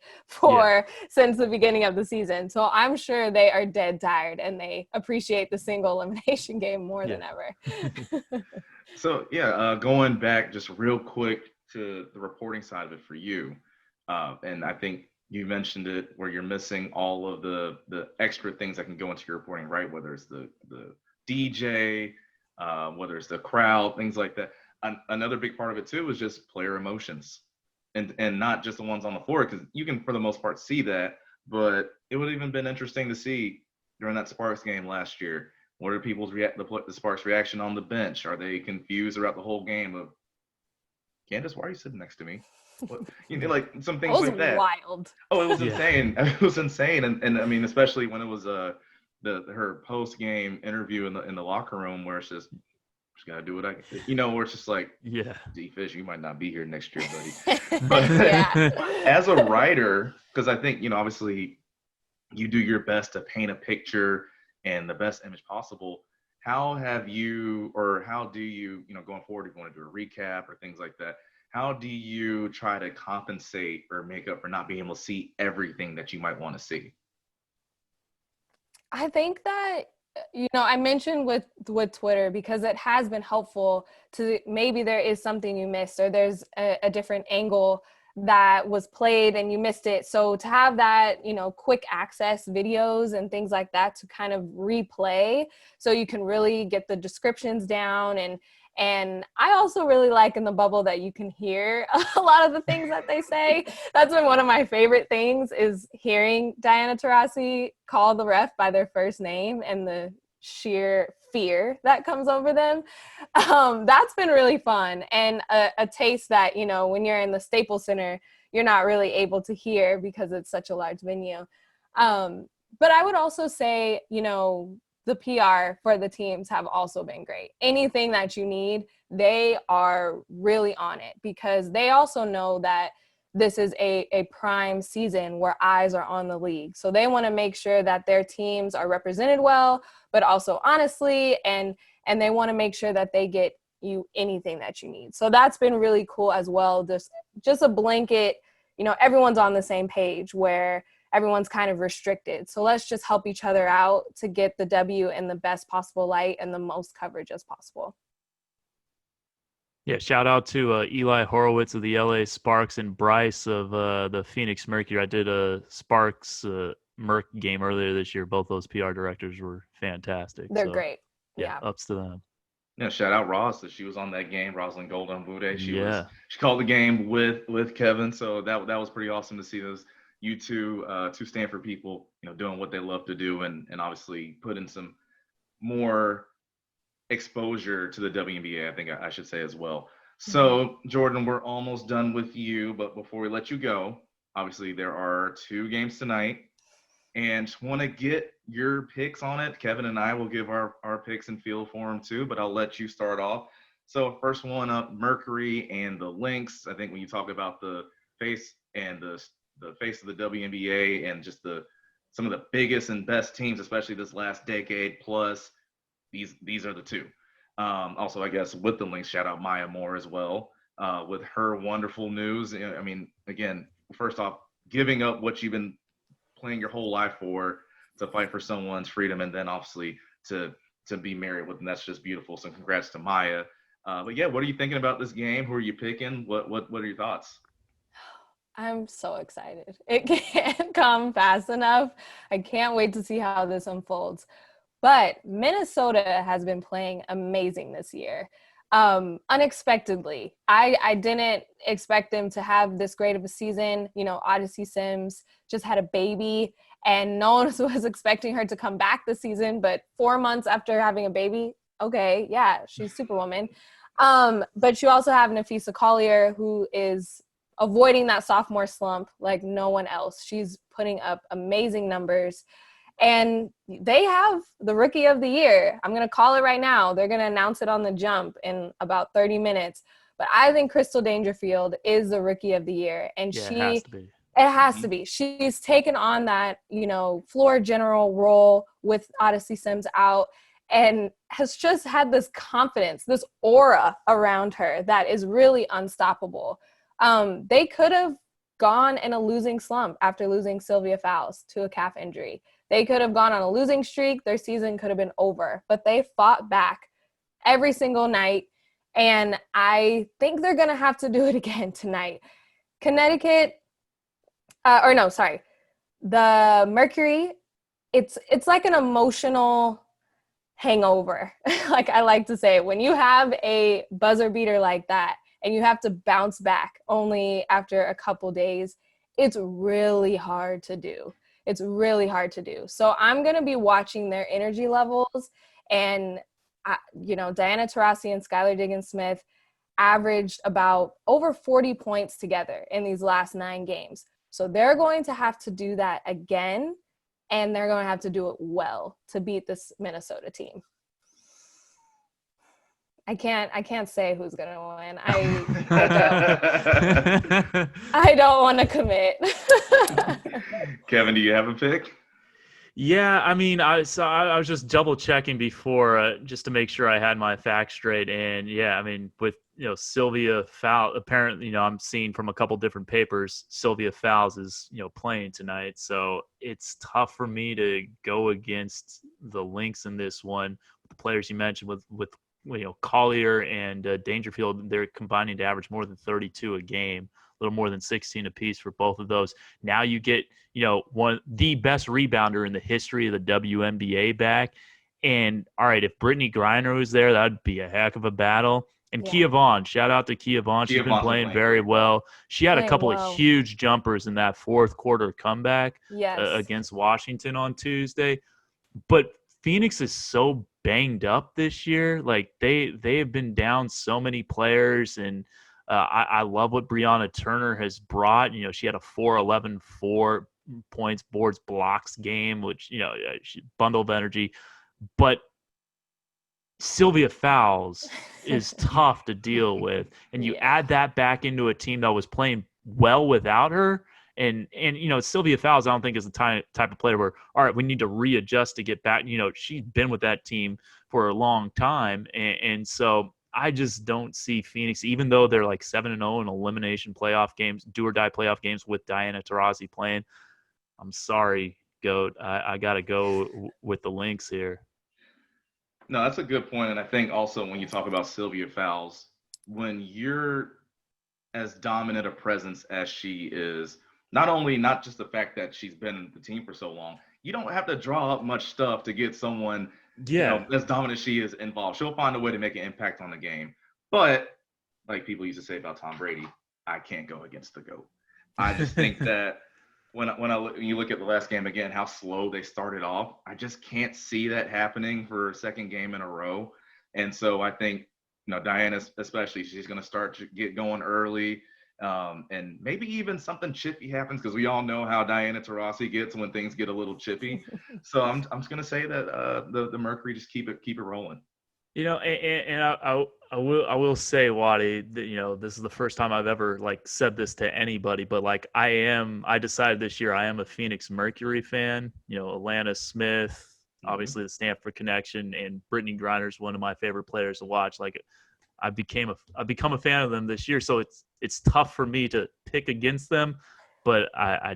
since the beginning of the season. So I'm sure they are dead tired, and they appreciate the single elimination game more than ever. So going back just real quick to the reporting side of it for you, and I think you mentioned it, where you're missing all of the extra things that can go into your reporting, right? Whether it's the DJ, whether it's the crowd, things like that. Another big part of it too is just player emotions, and not just the ones on the floor, because you can for the most part see that. But it would have even been interesting to see during that Sparks game last year. What are people's the Sparks reaction on the bench? Are they confused throughout the whole game of, Candace, why are you sitting next to me? What, like some things like that. Wild. Oh, it was insane. It was insane, and I mean, especially when it was her post game interview in the locker room, where it's just gotta do what I where it's just like, D-Fish, you might not be here next year, buddy. But as a writer, because I think obviously you do your best to paint a picture and the best image possible. How do you, going forward, if you want to do a recap or things like that, how do you try to compensate or make up for not being able to see everything that you might want to see? I think that, I mentioned with Twitter, because it has been helpful to, maybe there is something you missed, or there's a different angle that was played and you missed it. So to have that, quick access videos and things like that to kind of replay, so you can really get the descriptions down. And I also really like in the bubble that you can hear a lot of the things that they say. That's been one of my favorite things, is hearing Diana Taurasi call the ref by their first name and the sheer fear that comes over them. That's been really fun, and a taste that, when you're in the Staples Center, you're not really able to hear because it's such a large venue. But I would also say, the PR for the teams have also been great. Anything that you need, they are really on it, because they also know that this is a prime season where eyes are on the league. So they want to make sure that their teams are represented well, but also honestly, and they want to make sure that they get you anything that you need. So that's been really cool as well. Just a blanket, everyone's on the same page, where everyone's kind of restricted. So let's just help each other out to get the W in the best possible light and the most coverage as possible. Yeah, shout out to Eli Horowitz of the LA Sparks and Bryce of the Phoenix Mercury. I did a Sparks Merc game earlier this year. Both those PR directors were fantastic. They're great. Yeah, ups to them. Yeah, shout out Ross, that she was on that game. Rosalind Golden Bude. She called the game with Kevin. So that was pretty awesome to see those two Stanford people, doing what they love to do, and obviously put in some more exposure to the WNBA, I think I should say as well. So, Jordan, we're almost done with you, but before we let you go, obviously there are 2 games tonight, and want to get your picks on it. Kevin and I will give our picks and feel for them too, but I'll let you start off. So first one up, Mercury and the Lynx. I think when you talk about the face and the face of the WNBA and just some of the biggest and best teams, especially this last decade plus, these are the 2. Also, I guess with the Lynx, shout out Maya Moore as well, with her wonderful news. I mean, again, first off, giving up what you've been playing your whole life for to fight for someone's freedom, and then obviously to be married with them. That's just beautiful. So congrats to Maya. But yeah, what are you thinking about this game? Who are you picking? What are your thoughts? I'm so excited. It can't come fast enough. I can't wait to see how this unfolds. But Minnesota has been playing amazing this year. Unexpectedly. I didn't expect them to have this great of a season. Odyssey Sims just had a baby, and no one was expecting her to come back this season, but 4 months after having a baby, okay, yeah, she's Superwoman. But you also have Nafisa Collier, who is avoiding that sophomore slump like no one else. She's putting up amazing numbers. And they have the Rookie of the Year. I'm going to call it right now. They're going to announce it on the jump in about 30 minutes. But I think Crystal Dangerfield is the Rookie of the Year. And it has to be. It has to be. She's taken on that, floor general role with Odyssey Sims out, and has just had this confidence, this aura around her that is really unstoppable. They could have gone in a losing slump after losing Sylvia Fowles to a calf injury. They could have gone on a losing streak. Their season could have been over, but they fought back every single night. And I think they're going to have to do it again tonight. Connecticut, the Mercury, it's like an emotional hangover. Like I like to say, when you have a buzzer beater like that and you have to bounce back only after a couple days, it's really hard to do. It's really hard to do. So I'm going to be watching their energy levels, and Diana Taurasi and Skylar Diggins-Smith averaged about over 40 points together in these last 9 games. So they're going to have to do that again, and they're going to have to do it well to beat this Minnesota team. I can't say who's going to win. I don't want to commit. Kevin, do you have a pick? Yeah, I mean, I was just double checking before just to make sure I had my facts straight. And yeah, I mean, with Sylvia Fowles, apparently, I'm seeing from a couple different papers, Sylvia Fowles is playing tonight, so it's tough for me to go against the Lynx in this one. The players you mentioned with Collier and Dangerfield, they're combining to average more than 32 a game. A little more than 16 apiece for both of those. Now you get, the best rebounder in the history of the WNBA back. And all right, if Brittany Griner was there, that'd be a heck of a battle. And yeah. Kia Vaughn, shout out to Kia Vaughn. She's been playing very well. She had a couple of huge jumpers in that fourth quarter comeback against Washington on Tuesday. But Phoenix is so banged up this year. Like they have been down so many players, and I love what Brianna Turner has brought. She had a 4-11, 4 points, boards, blocks game, which, bundle of energy. But Sylvia Fowles is tough to deal with. And you add that back into a team that was playing well without her. And Sylvia Fowles, I don't think is the type of player where, all right, we need to readjust to get back. She's been with that team for a long time. And so I just don't see Phoenix, even though they're like 7-0 in elimination playoff games, do or die playoff games with Diana Taurasi playing. I'm sorry, Goat. I got to go with the Lynx here. No, that's a good point. And I think also when you talk about Sylvia Fowles, when you're as dominant a presence as she is, not just the fact that she's been in the team for so long, you don't have to draw up much stuff to get someone as dominant as she is involved. She'll find a way to make an impact on the game. But like people used to say about Tom Brady, I can't go against the GOAT. I just think that when you look at the last game again, how slow they started off, I just can't see that happening for a second game in a row. And so I think, Diana especially, she's going to start to get going early. And maybe even something chippy happens, because we all know how Diana Taurasi gets when things get a little chippy. So I'm just going to say that the Mercury just keep it rolling. And I will say, Waddy, that, this is the first time I've ever said this to anybody, but I decided this year I am a Phoenix Mercury fan. Alana Smith, obviously the Stanford connection, and Brittany Griner is one of my favorite players to watch. I've become a fan of them this year, so it's tough for me to pick against them, but I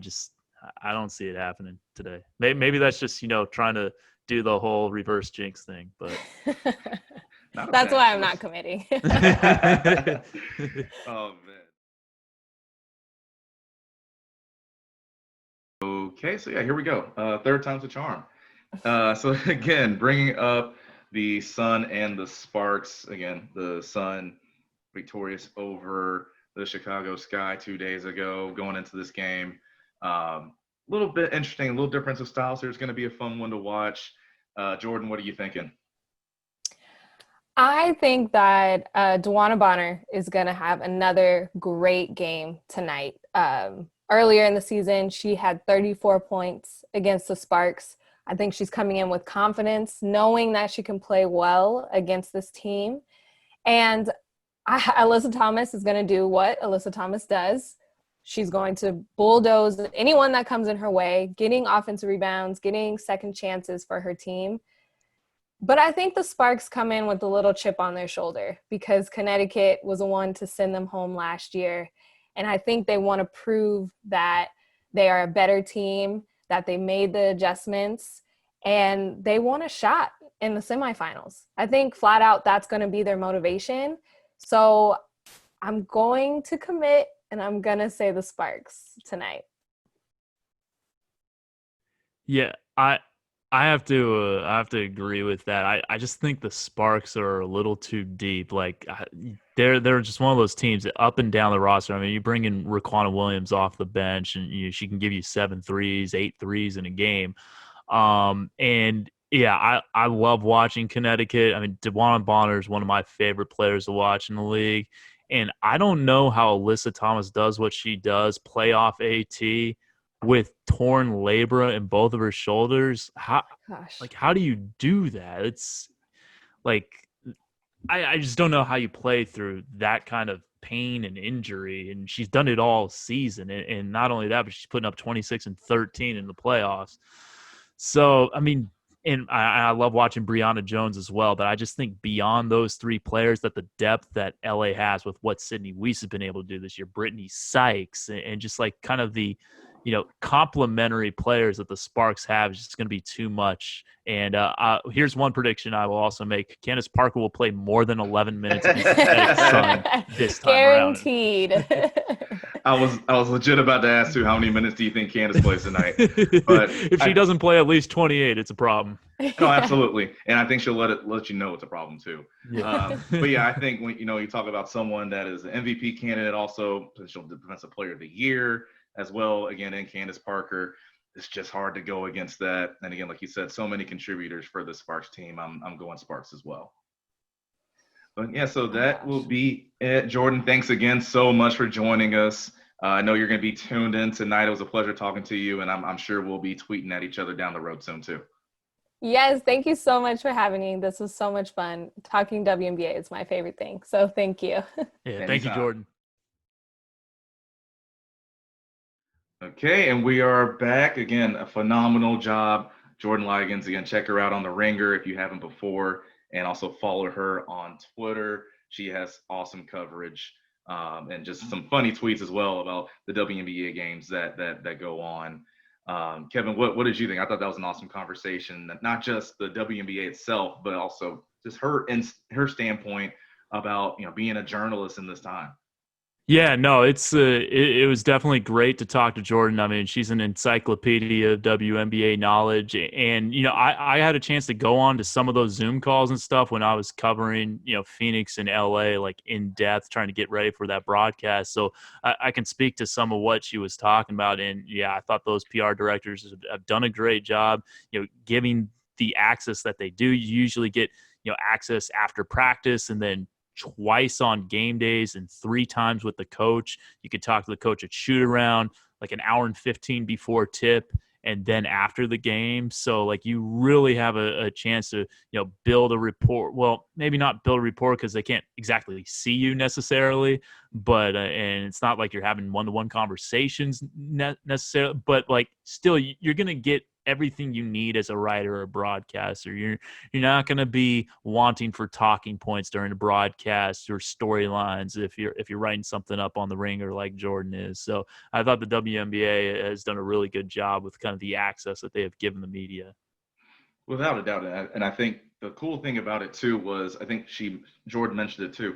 don't see it happening today. Maybe that's just trying to do the whole reverse jinx thing, but that's why I'm not committing. Oh man. Okay, so yeah, here we go. Third time's a charm. So again, bringing up the Sun and the Sparks. Again, the Sun victorious over the Chicago Sky 2 days ago, going into this game. A little bit interesting, a little difference of styles here. It's going to be a fun one to watch. Jordan, what are you thinking? I think that DeWanna Bonner is going to have another great game tonight. Earlier in the season, she had 34 points against the Sparks. I think she's coming in with confidence, knowing that she can play well against this team. And Alyssa Thomas is going to do what Alyssa Thomas does, She's going to bulldoze anyone that comes in her way, getting offensive rebounds, getting second chances for her team. But I think the Sparks come in with a little chip on their shoulder because Connecticut was the one to send them home last year. And I think they want to prove that they are a better team, that they made the adjustments, and they want a shot in the semifinals. I think flat out that's going to be their motivation. So I'm going to commit, and I'm going to say the Sparks tonight. Yeah, I have to agree with that. I just think the Sparks are a little too deep. Like they're just one of those teams that up and down the roster. I mean, you bring in Raquana Williams off the bench, and she can give you 7 threes, 8 threes in a game. And yeah, I love watching Connecticut. I mean, DeWanna Bonner is one of my favorite players to watch in the league. And I don't know how Alyssa Thomas does what she does, playoff AT with torn labra in both of her shoulders. How do you do that? It's like I just don't know how you play through that kind of pain and injury. And she's done it all season. And not only that, but she's putting up 26 and 13 in the playoffs. So, I mean, and I love watching Brianna Jones as well, but I just think beyond those 3 players, that the depth that LA has with what Sydney Weiss has been able to do this year, Brittany Sykes, and just like kind of the, complementary players that the Sparks have is just going to be too much. And here's one prediction I will also make. Candace Parker will play more than 11 minutes of this time Guaranteed. around. I was legit about to ask you, how many minutes do you think Candace plays tonight? But if she doesn't play at least 28, it's a problem. No, absolutely. And I think she'll let you know it's a problem too. Yeah. But yeah, I think when you talk about someone that is an MVP candidate, also potential defensive player of the year as well, again, in Candace Parker, it's just hard to go against that. And again, like you said, so many contributors for the Sparks team. I'm going Sparks as well. But yeah, so that will be it. Jordan, thanks again so much for joining us. I know you're going to be tuned in tonight. It was a pleasure talking to you, and I'm sure we'll be tweeting at each other down the road soon too. Yes, thank you so much for having me. This was so much fun. Talking WNBA is my favorite thing. So thank you. Yeah, thank you, Jordan. Okay, and we are back. Again, a phenomenal job. Jordan Ligons, again, check her out on The Ringer if you haven't before, and also follow her on Twitter. She has awesome coverage and just some funny tweets as well about the WNBA games that go on. Kevin, what did you think? I thought that was an awesome conversation, not just the WNBA itself, but also just her standpoint about being a journalist in this time. Yeah, no, it was definitely great to talk to Jordan. I mean, she's an encyclopedia of WNBA knowledge, and I had a chance to go on to some of those Zoom calls and stuff when I was covering Phoenix and LA like in depth, trying to get ready for that broadcast. So I can speak to some of what she was talking about, and yeah, I thought those PR directors have done a great job, giving the access that they do. You usually get access after practice, and then twice on game days and 3 times with the coach. You could talk to the coach at shoot around, like an hour and 15 before tip, and then after the game. So like you really have a chance to build a rapport. Well, maybe not build a rapport because they can't exactly see you necessarily, but and it's not like you're having one-to-one conversations necessarily, but like still you're gonna get everything you need as a writer or a broadcaster. You're not going to be wanting for talking points during a broadcast or storylines if you're writing something up on The Ringer like Jordan is. So I thought the WNBA has done a really good job with kind of the access that they have given the media. Without a doubt, and I think the cool thing about it too was, I think Jordan mentioned it too,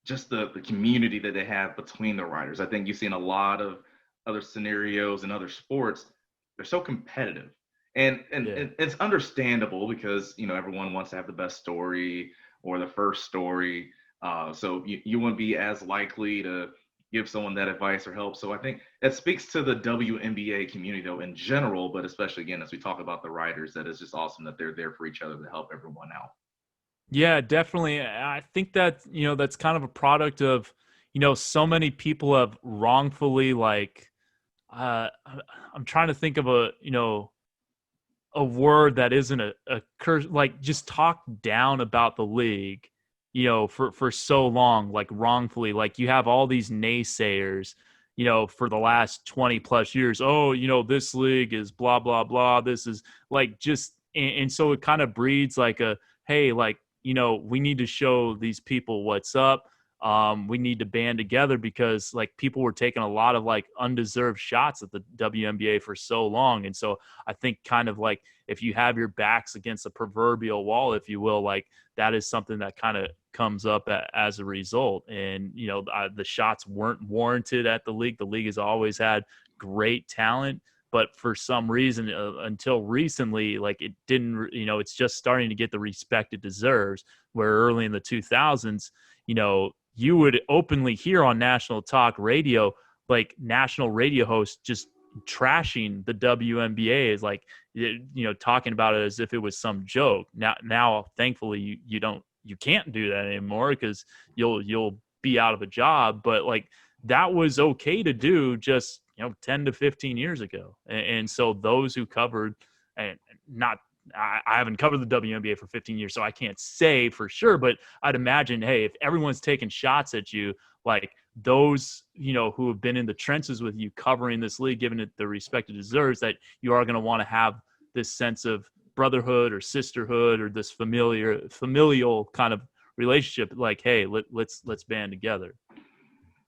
just the community that they have between the writers. I think you've seen a lot of other scenarios in other sports. They're so competitive, and it's understandable because everyone wants to have the best story or the first story, so you wouldn't be as likely to give someone that advice or help. So I think that speaks to the WNBA community though in general, but especially again as we talk about the writers, that is just awesome that they're there for each other to help everyone out. Yeah, definitely. I think that that's kind of a product of so many people have wrongfully like. I'm trying to think of a word that isn't a curse, like just talk down about the league, for so long, like wrongfully. Like you have all these naysayers, for the last 20 plus years, this league is blah, blah, blah. This is like just, and so it kind of breeds like hey, like, we need to show these people what's up. We need to band together because like people were taking a lot of like undeserved shots at the WNBA for so long. And so I think kind of like if you have your backs against a proverbial wall, if you will, like that is something that kind of comes up as a result. And, the shots weren't warranted at the league. The league has always had great talent, but for some reason, until recently, like it didn't, it's just starting to get the respect it deserves, where early in the 2000s, you would openly hear on national talk radio, like national radio hosts just trashing the WNBA is like, talking about it as if it was some joke. Now, thankfully, you can't do that anymore because you'll be out of a job. But like that was okay to do just 10 to 15 years ago. And so those who covered, and I haven't covered the WNBA for 15 years, so I can't say for sure, but I'd imagine, hey, if everyone's taking shots at you, like those, who have been in the trenches with you covering this league, giving it the respect it deserves, that you are going to want to have this sense of brotherhood or sisterhood or this familial kind of relationship. Like, hey, let's band together.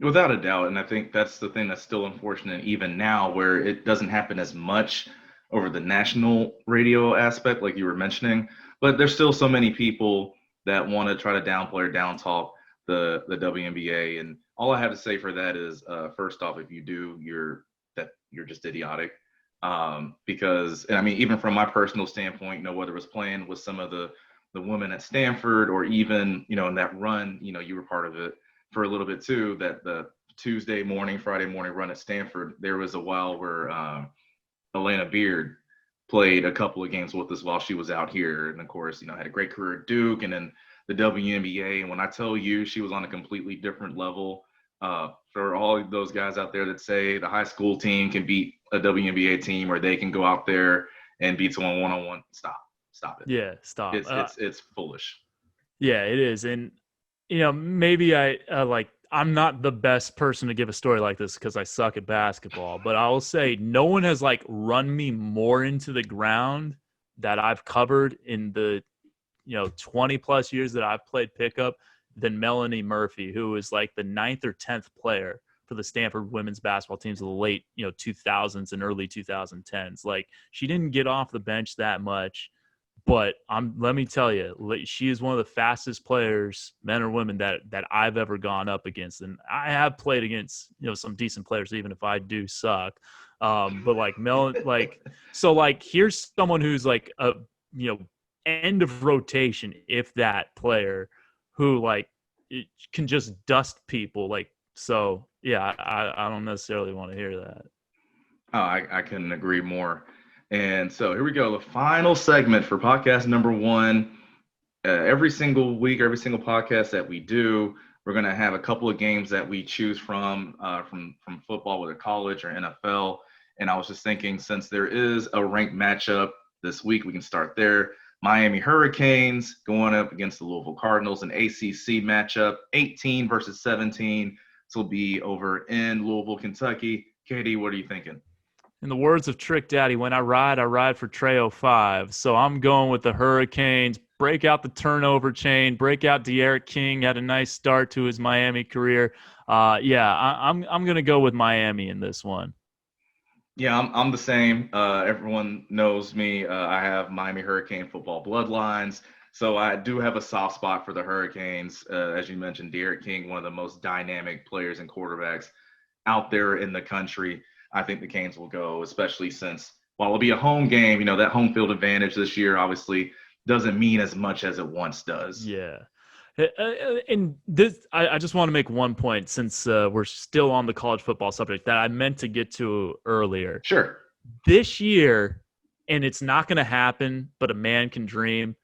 Without a doubt. And I think that's the thing that's still unfortunate even now, where it doesn't happen as much over the national radio aspect, like you were mentioning, but there's still so many people that want to try to downplay or down talk the WNBA. And all I have to say for that is, first off, if you do, you're just idiotic. Because, and I mean, even from my personal standpoint, whether it was playing with some of the women at Stanford or even, in that run, you were part of it for a little bit too, that the Friday morning run at Stanford, there was a while where Elena Beard played a couple of games with us while she was out here. And of course, had a great career at Duke and then the WNBA. And when I tell you she was on a completely different level, for all of those guys out there that say the high school team can beat a WNBA team or they can go out there and beat someone one-on-one, stop it. Yeah, stop. It's foolish. Yeah, it is. And, maybe I'm not the best person to give a story like this because I suck at basketball, but I will say no one has like run me more into the ground that I've covered in the 20 plus years that I've played pickup than Melanie Murphy, who was like the 9th or 10th player for the Stanford women's basketball teams of the late 2000s and early 2010s. Like she didn't get off the bench that much. But let me tell you, she is one of the fastest players, men or women, that I've ever gone up against. And I have played against, some decent players, even if I do suck. But like so like here's someone who's like a, end of rotation, if that player who like it can just dust people. Like, so yeah, I don't necessarily want to hear that. Oh, I couldn't agree more. And so here we go. The final segment for podcast number 1. Every single week, every single podcast that we do, we're going to have a couple of games that we choose from football, whether college or NFL. And I was just thinking, since there is a ranked matchup this week, we can start there. Miami Hurricanes going up against the Louisville Cardinals, an ACC matchup, 18 versus 17. This will be over in Louisville, Kentucky. Katie, what are you thinking? In the words of Trick Daddy, when I ride for Trey 05. So I'm going with the Hurricanes. Break out the turnover chain. Break out De'Aaron King. Had a nice start to his Miami career. I'm going to go with Miami in this one. Yeah, I'm the same. Everyone knows me. I have Miami Hurricane football bloodlines. So I do have a soft spot for the Hurricanes. As you mentioned, De'Aaron King, one of the most dynamic players and quarterbacks out there in the country. I think the Canes will go, especially since while it'll be a home game, that home field advantage this year obviously doesn't mean as much as it once does. Yeah. And this, I just want to make one point since we're still on the college football subject that I meant to get to earlier. Sure. This year, and it's not going to happen, but a man can dream,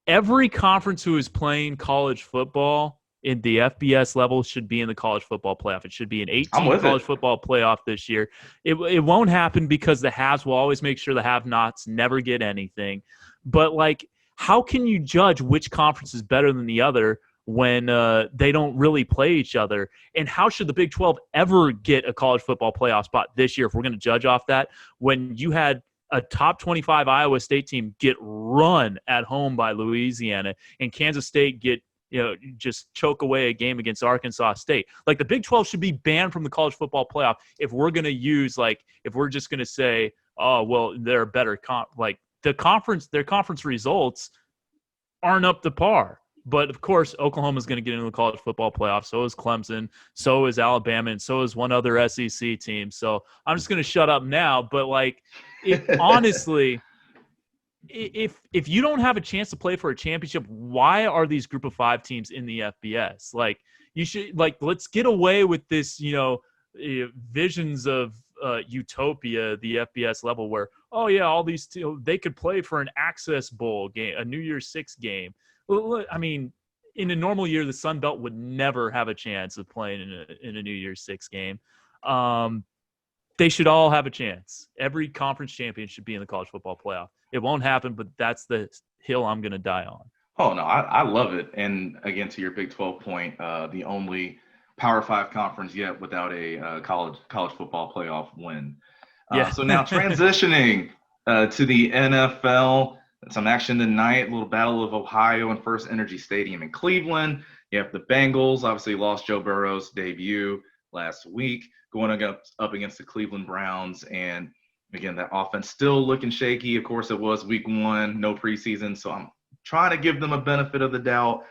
every conference who is playing college football in the FBS level should be in the college football playoff. It should be an 18 college football playoff this year. It won't happen because the haves will always make sure the have-nots never get anything. But, like, how can you judge which conference is better than the other when they don't really play each other. And how should the Big 12 ever get a college football playoff spot this year if we're going to judge off that, when you had a top 25 Iowa State team get run at home by Louisiana and Kansas State get, just choke away a game against Arkansas State? Like, the Big 12 should be banned from the college football playoff if we're going to use, like, if we're just going to say, oh, well, they're better. Their conference results aren't up to par. But, of course, Oklahoma's going to get into the college football playoff. So is Clemson. So is Alabama. And so is one other SEC team. So I'm just going to shut up now. But, like, honestly, if you don't have a chance to play for a championship, why are these group of 5 teams in the FBS? Like, you should, like, let's get away with this, visions of utopia, the FBS level, where, oh, yeah, all these they could play for an Access Bowl game, a New Year's Six game. I mean, in a normal year, the Sun Belt would never have a chance of playing in a New Year's Six game. They should all have a chance. Every conference champion should be in the college football playoff. It won't happen, but that's the hill I'm going to die on. Oh, no, I love it. And again, to your Big 12 point, the only Power 5 conference yet without a college football playoff win. Yeah. So now transitioning to the NFL. Some action tonight, a little Battle of Ohio and First Energy Stadium in Cleveland. You have the Bengals, obviously lost Joe Burrow's debut last week, going up against the Cleveland Browns. And again, that offense still looking shaky. Of course, it was week 1, no preseason. So I'm trying to give them a benefit of the doubt.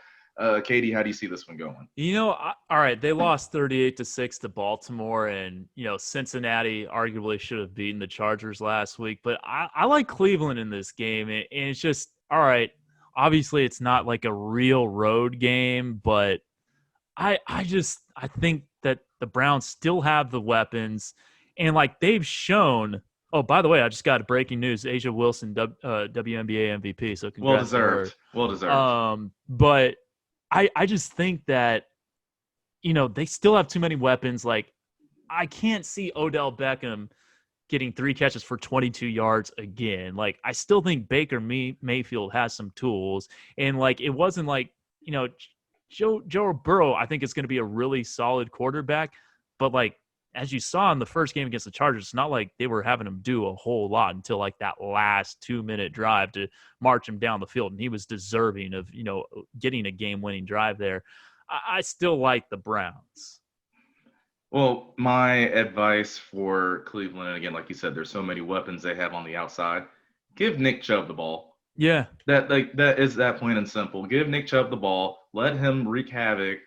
Katie, how do you see this one going? All right, they lost 38-6 to Baltimore, and Cincinnati arguably should have beaten the Chargers last week. But I like Cleveland in this game, and it's just, all right, obviously it's not like a real road game, but I think that the Browns still have the weapons, and like they've shown. Oh, by the way, I just got breaking news: Asia Wilson, WNBA MVP. So congrats to her. Well deserved. But I just think that, they still have too many weapons. Like, I can't see Odell Beckham getting 3 catches for 22 yards again. Like, I still think Baker Mayfield has some tools. And, like, it wasn't like, Joe Burrow, I think, is going to be a really solid quarterback. But, like, as you saw in the first game against the Chargers, it's not like they were having him do a whole lot until like that last 2-minute drive to march him down the field. And he was deserving of, getting a game-winning drive there. I still like the Browns. Well, my advice for Cleveland, and again, like you said, there's so many weapons they have on the outside. Give Nick Chubb the ball. Yeah. That is that plain and simple. Give Nick Chubb the ball. Let him wreak havoc.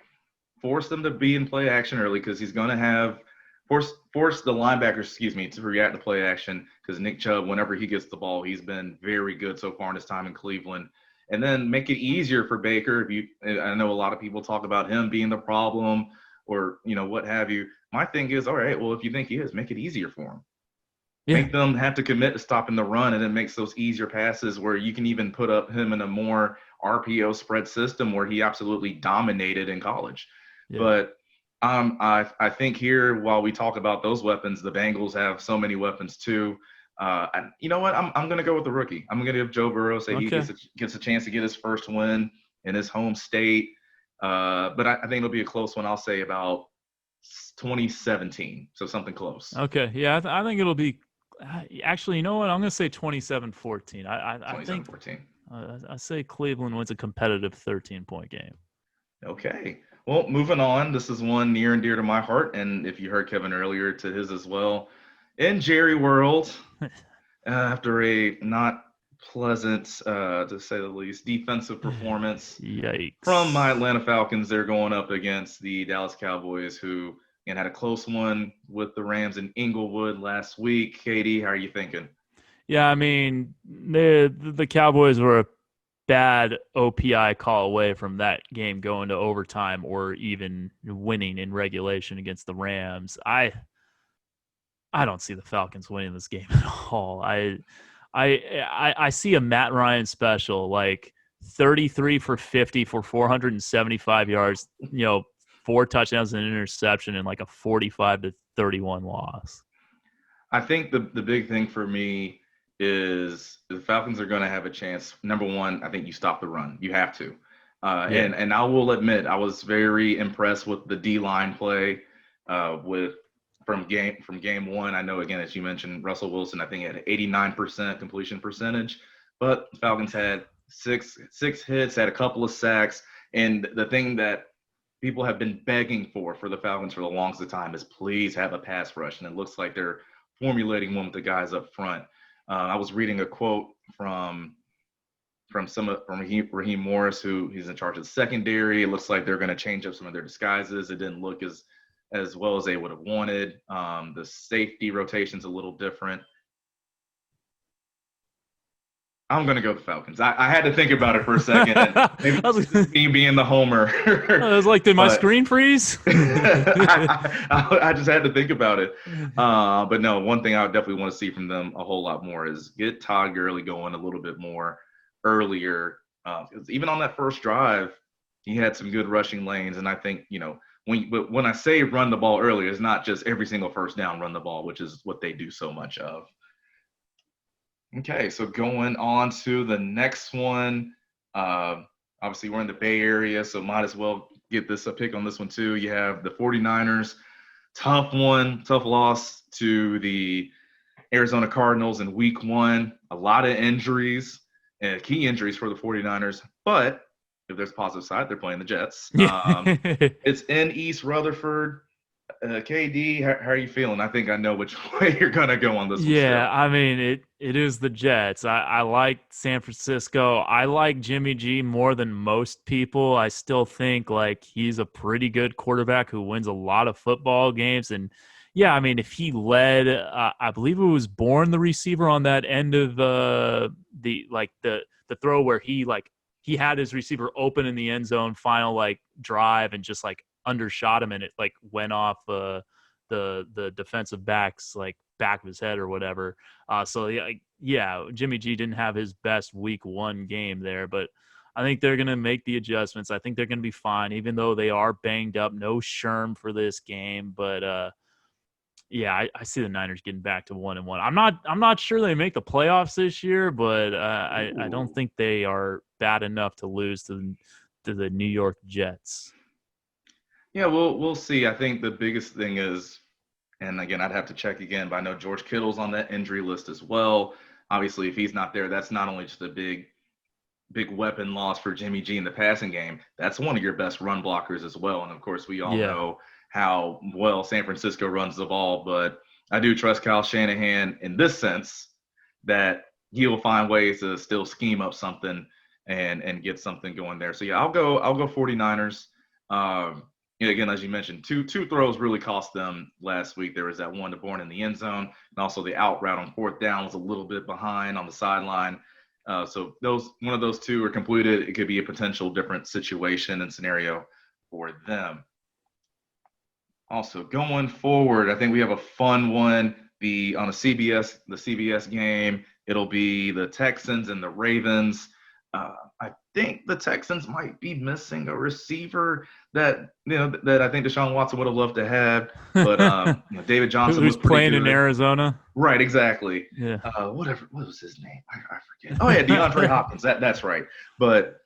Force them to be in play action early, because he's going to have force the linebackers, to react to play action, because Nick Chubb, whenever he gets the ball, he's been very good so far in his time in Cleveland. And then make it easier for Baker. I know a lot of people talk about him being the problem, or what have you. My thing is, all right, well, if you think he is, make it easier for him. Yeah. Make them have to commit to stopping the run, and then makes those easier passes where you can even put up him in a more RPO spread system where he absolutely dominated in college. Yeah. But I think here, while we talk about those weapons, the Bengals have so many weapons too. And you know what? I'm going to go with the rookie. I'm going to give Joe Burrow, he gets a chance to get his first win in his home state. But I think it'll be a close one. I'll say about 2017, so something close. Okay, yeah, I think it'll be. Actually, you know what? I'm going to say 27-14. I think 14. I say Cleveland wins a competitive 13-point game. Okay. Well, moving on, this is one near and dear to my heart, and if you heard Kevin earlier, to his as well. In Jerry World, after a not pleasant, to say the least, defensive performance from my Atlanta Falcons, they're going up against the Dallas Cowboys, who had a close one with the Rams in Inglewood last week. Katie, how are you thinking? Yeah, I mean, the Cowboys were a bad OPI call away from that game going to overtime or even winning in regulation against the Rams. I don't see the Falcons winning this game at all. I see a Matt Ryan special, like 33 for 50 for 475 yards, 4 touchdowns and an interception, and like a 45-31 loss. I think the big thing for me is the Falcons are going to have a chance. Number one, I think you stop the run. You have to. And I will admit, I was very impressed with the D-line play from game one. I know, again, as you mentioned, Russell Wilson, I think, had 89% completion percentage, but the Falcons had six hits, had a couple of sacks, and the thing that people have been begging for the Falcons for the longest time is please have a pass rush, and it looks like they're formulating one with the guys up front. I was reading a quote from Raheem Morris, who he's in charge of the secondary. It looks like they're going to change up some of their disguises. It didn't look as well as they would have wanted. The safety rotation's a little different. I'm going to go with the Falcons. I had to think about it for a second. Maybe me being the homer. I was like, did my screen freeze? I just had to think about it. But no, one thing I would definitely want to see from them a whole lot more is get Todd Gurley going a little bit more earlier. Because even on that first drive, he had some good rushing lanes. And I think, when I say run the ball earlier, it's not just every single first down run the ball, which is what they do so much of. Okay, so going on to the next one. Obviously, we're in the Bay Area, so might as well get a pick on this one too. You have the 49ers. Tough loss to the Arizona Cardinals in week one. A lot of injuries, key injuries for the 49ers. But if there's a positive side, they're playing the Jets. It's in East Rutherford. KD, how are you feeling? I think I know which way you're going to go on this one. Yeah, I mean, it is the Jets. I like San Francisco. I like Jimmy G more than most people. I still think, he's a pretty good quarterback who wins a lot of football games. And, yeah, I mean, if he led, I believe it was Bourne, the receiver, on that end of the throw where he had his receiver open in the end zone, final, drive, and just, undershot him, and it went off the defensive back's back of his head or whatever. So yeah, Jimmy G didn't have his best week one game there, but I think they're gonna make the adjustments. I think they're gonna be fine, even though they are banged up. No Sherm for this game, but yeah, I see the Niners getting back to 1-1. I'm not sure they make the playoffs this year, but I don't think they are bad enough to lose to the New York Jets. Yeah, we'll see. I think the biggest thing is, and again, I'd have to check again, but I know George Kittle's on that injury list as well. Obviously, if he's not there, that's not only just a big weapon loss for Jimmy G in the passing game, that's one of your best run blockers as well. And of course, we all know how well San Francisco runs the ball, but I do trust Kyle Shanahan in this sense that he'll find ways to still scheme up something and get something going there. So yeah, I'll go 49ers. Again, as you mentioned, two throws really cost them last week. There was that one to Bourne in the end zone, and also the out route on fourth down was a little bit behind on the sideline. So one of those two are completed. It could be a potential different situation and scenario for them. Also, going forward, I think we have a fun one. On the CBS game, it'll be the Texans and the Ravens. I think the Texans might be missing a receiver that I think Deshaun Watson would have loved to have, but David Johnson who's playing in Arizona, right? Exactly. Yeah. What was his name? I forget. Oh yeah, DeAndre Hopkins. That's right. But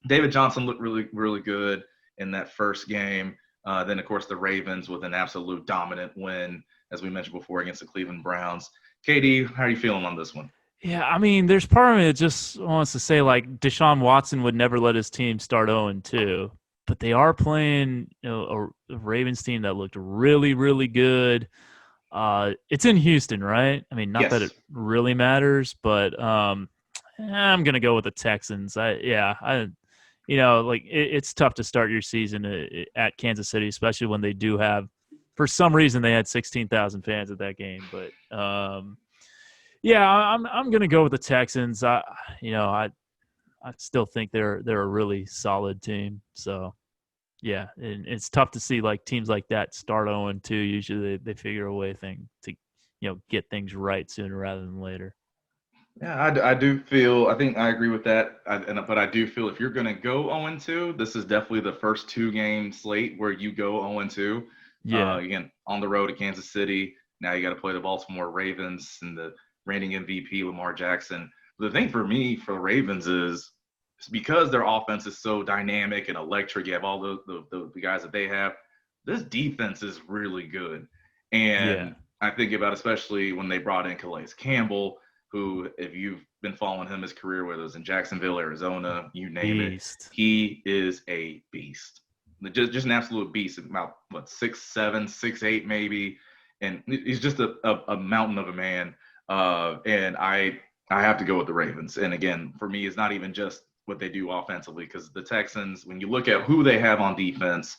David Johnson looked really, really good in that first game. Then of course the Ravens with an absolute dominant win, as we mentioned before, against the Cleveland Browns. KD, how are you feeling on this one? Yeah, I mean, there's part of me that just wants to say, Deshaun Watson would never let his team start 0-2, but they are playing a Ravens team that looked really, really good. It's in Houston, right? I mean, not that it really matters, but I'm going to go with the Texans. It's tough to start your season at Kansas City, especially when they do have, for some reason, they had 16,000 fans at that game, but yeah, I'm gonna go with the Texans. I still think they're a really solid team. So yeah, and it's tough to see teams like that start 0-2. Usually they figure a way to get things right sooner rather than later. Yeah, I do feel. I think I agree with that. But I do feel if you're gonna go 0-2, this is definitely the first 2-game slate where you go 0-2. Yeah. Again, on the road to Kansas City. Now you got to play the Baltimore Ravens and the reigning MVP Lamar Jackson. The thing for me for the Ravens is because their offense is so dynamic and electric, you have all the guys that they have. This defense is really good. And I think about especially when they brought in Calais Campbell, who, if you've been following him his career, whether it was in Jacksonville, Arizona, you name it, he is a beast. Just an absolute beast. About 6'7", 6'8", maybe, and he's just a mountain of a man. And I have to go with the Ravens. And again, for me, it's not even just what they do offensively, because the Texans, when you look at who they have on defense,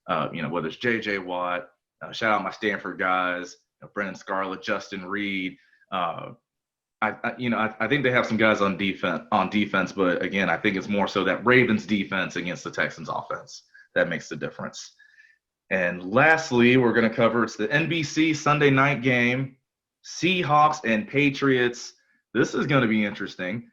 whether it's J.J. Watt, shout out my Stanford guys, Brennan Scarlett, Justin Reed. I think they have some guys on defense, but again, I think it's more so that Ravens defense against the Texans offense that makes the difference. And lastly, we're going to cover, it's the NBC Sunday night game, Seahawks and Patriots. This is going to be interesting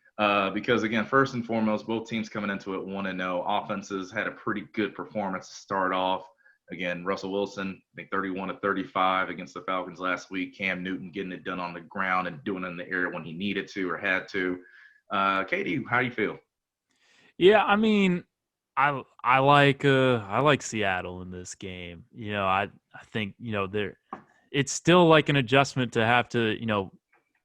because, again, first and foremost, both teams coming into it 1-0. Offenses had a pretty good performance to start off. Again, Russell Wilson, I think 31-35 against the Falcons last week. Cam Newton getting it done on the ground and doing it in the air when he needed to or had to. Katie, how do you feel? Yeah, I mean, I like Seattle in this game. I think it's still like an adjustment to have to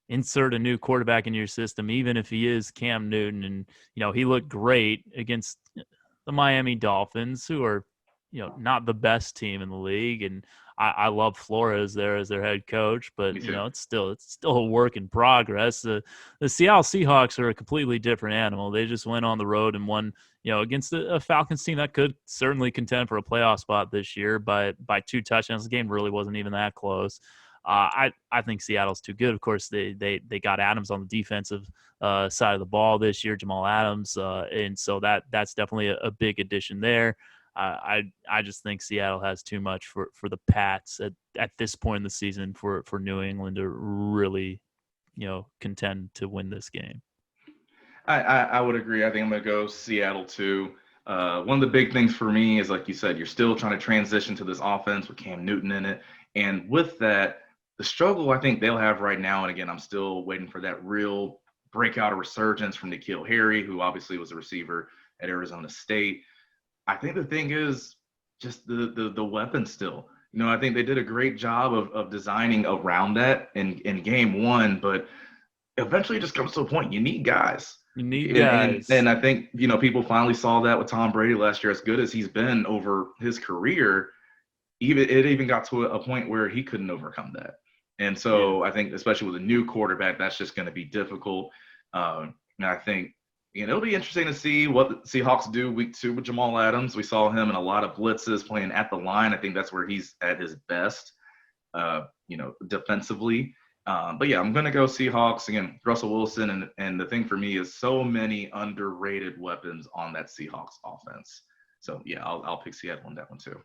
insert a new quarterback in your system, even if he is Cam Newton. And he looked great against the Miami Dolphins, who are not the best team in the league, and I love Flores there as their head coach, but it's still a work in progress. The Seattle Seahawks are a completely different animal. They just went on the road and won, against a Falcons team that could certainly contend for a playoff spot this year, but by 2 touchdowns. The game really wasn't even that close. I think Seattle's too good. Of course, they got Adams on the defensive side of the ball this year, Jamal Adams, and so that's definitely a big addition there. I just think Seattle has too much for the Pats at this point in the season for New England to really, contend to win this game. I would agree. I think I'm going to go Seattle too. One of the big things for me is, like you said, you're still trying to transition to this offense with Cam Newton in it. And with that, the struggle I think they'll have right now, and again, I'm still waiting for that real breakout or resurgence from N'Keal Harry, who obviously was a receiver at Arizona State. I think the thing is just the weapon still. I think they did a great job of designing around that in game one, but eventually it just comes to a point you need guys. You need guys. And I think, people finally saw that with Tom Brady last year. As good as he's been over his career, it even got to a point where he couldn't overcome that. And so I think, especially with a new quarterback, that's just going to be difficult. And I think, it'll be interesting to see what the Seahawks do week 2 with Jamal Adams. We saw him in a lot of blitzes playing at the line. I think that's where he's at his best, defensively. But yeah, I'm going to go Seahawks. Again, Russell Wilson. And the thing for me is so many underrated weapons on that Seahawks offense. So yeah, I'll pick Seattle on that one too.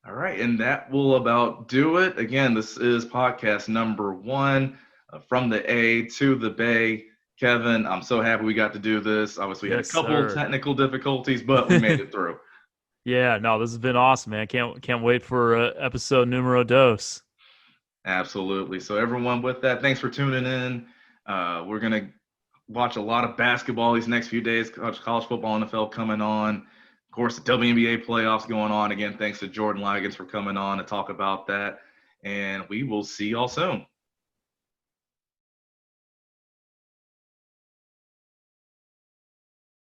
All right. And that will about do it. Again, this is podcast number 1 from the A to the Bay. Kevin, I'm so happy we got to do this. Obviously, we had a couple technical difficulties, but we made it through. Yeah, no, this has been awesome, man. Can't wait for episode numero dos. Absolutely. So everyone, with that, thanks for tuning in. We're going to watch a lot of basketball these next few days. College football, NFL coming on. Of course, the WNBA playoffs going on. Again, thanks to Jordan Ligons for coming on to talk about that. And we will see y'all soon.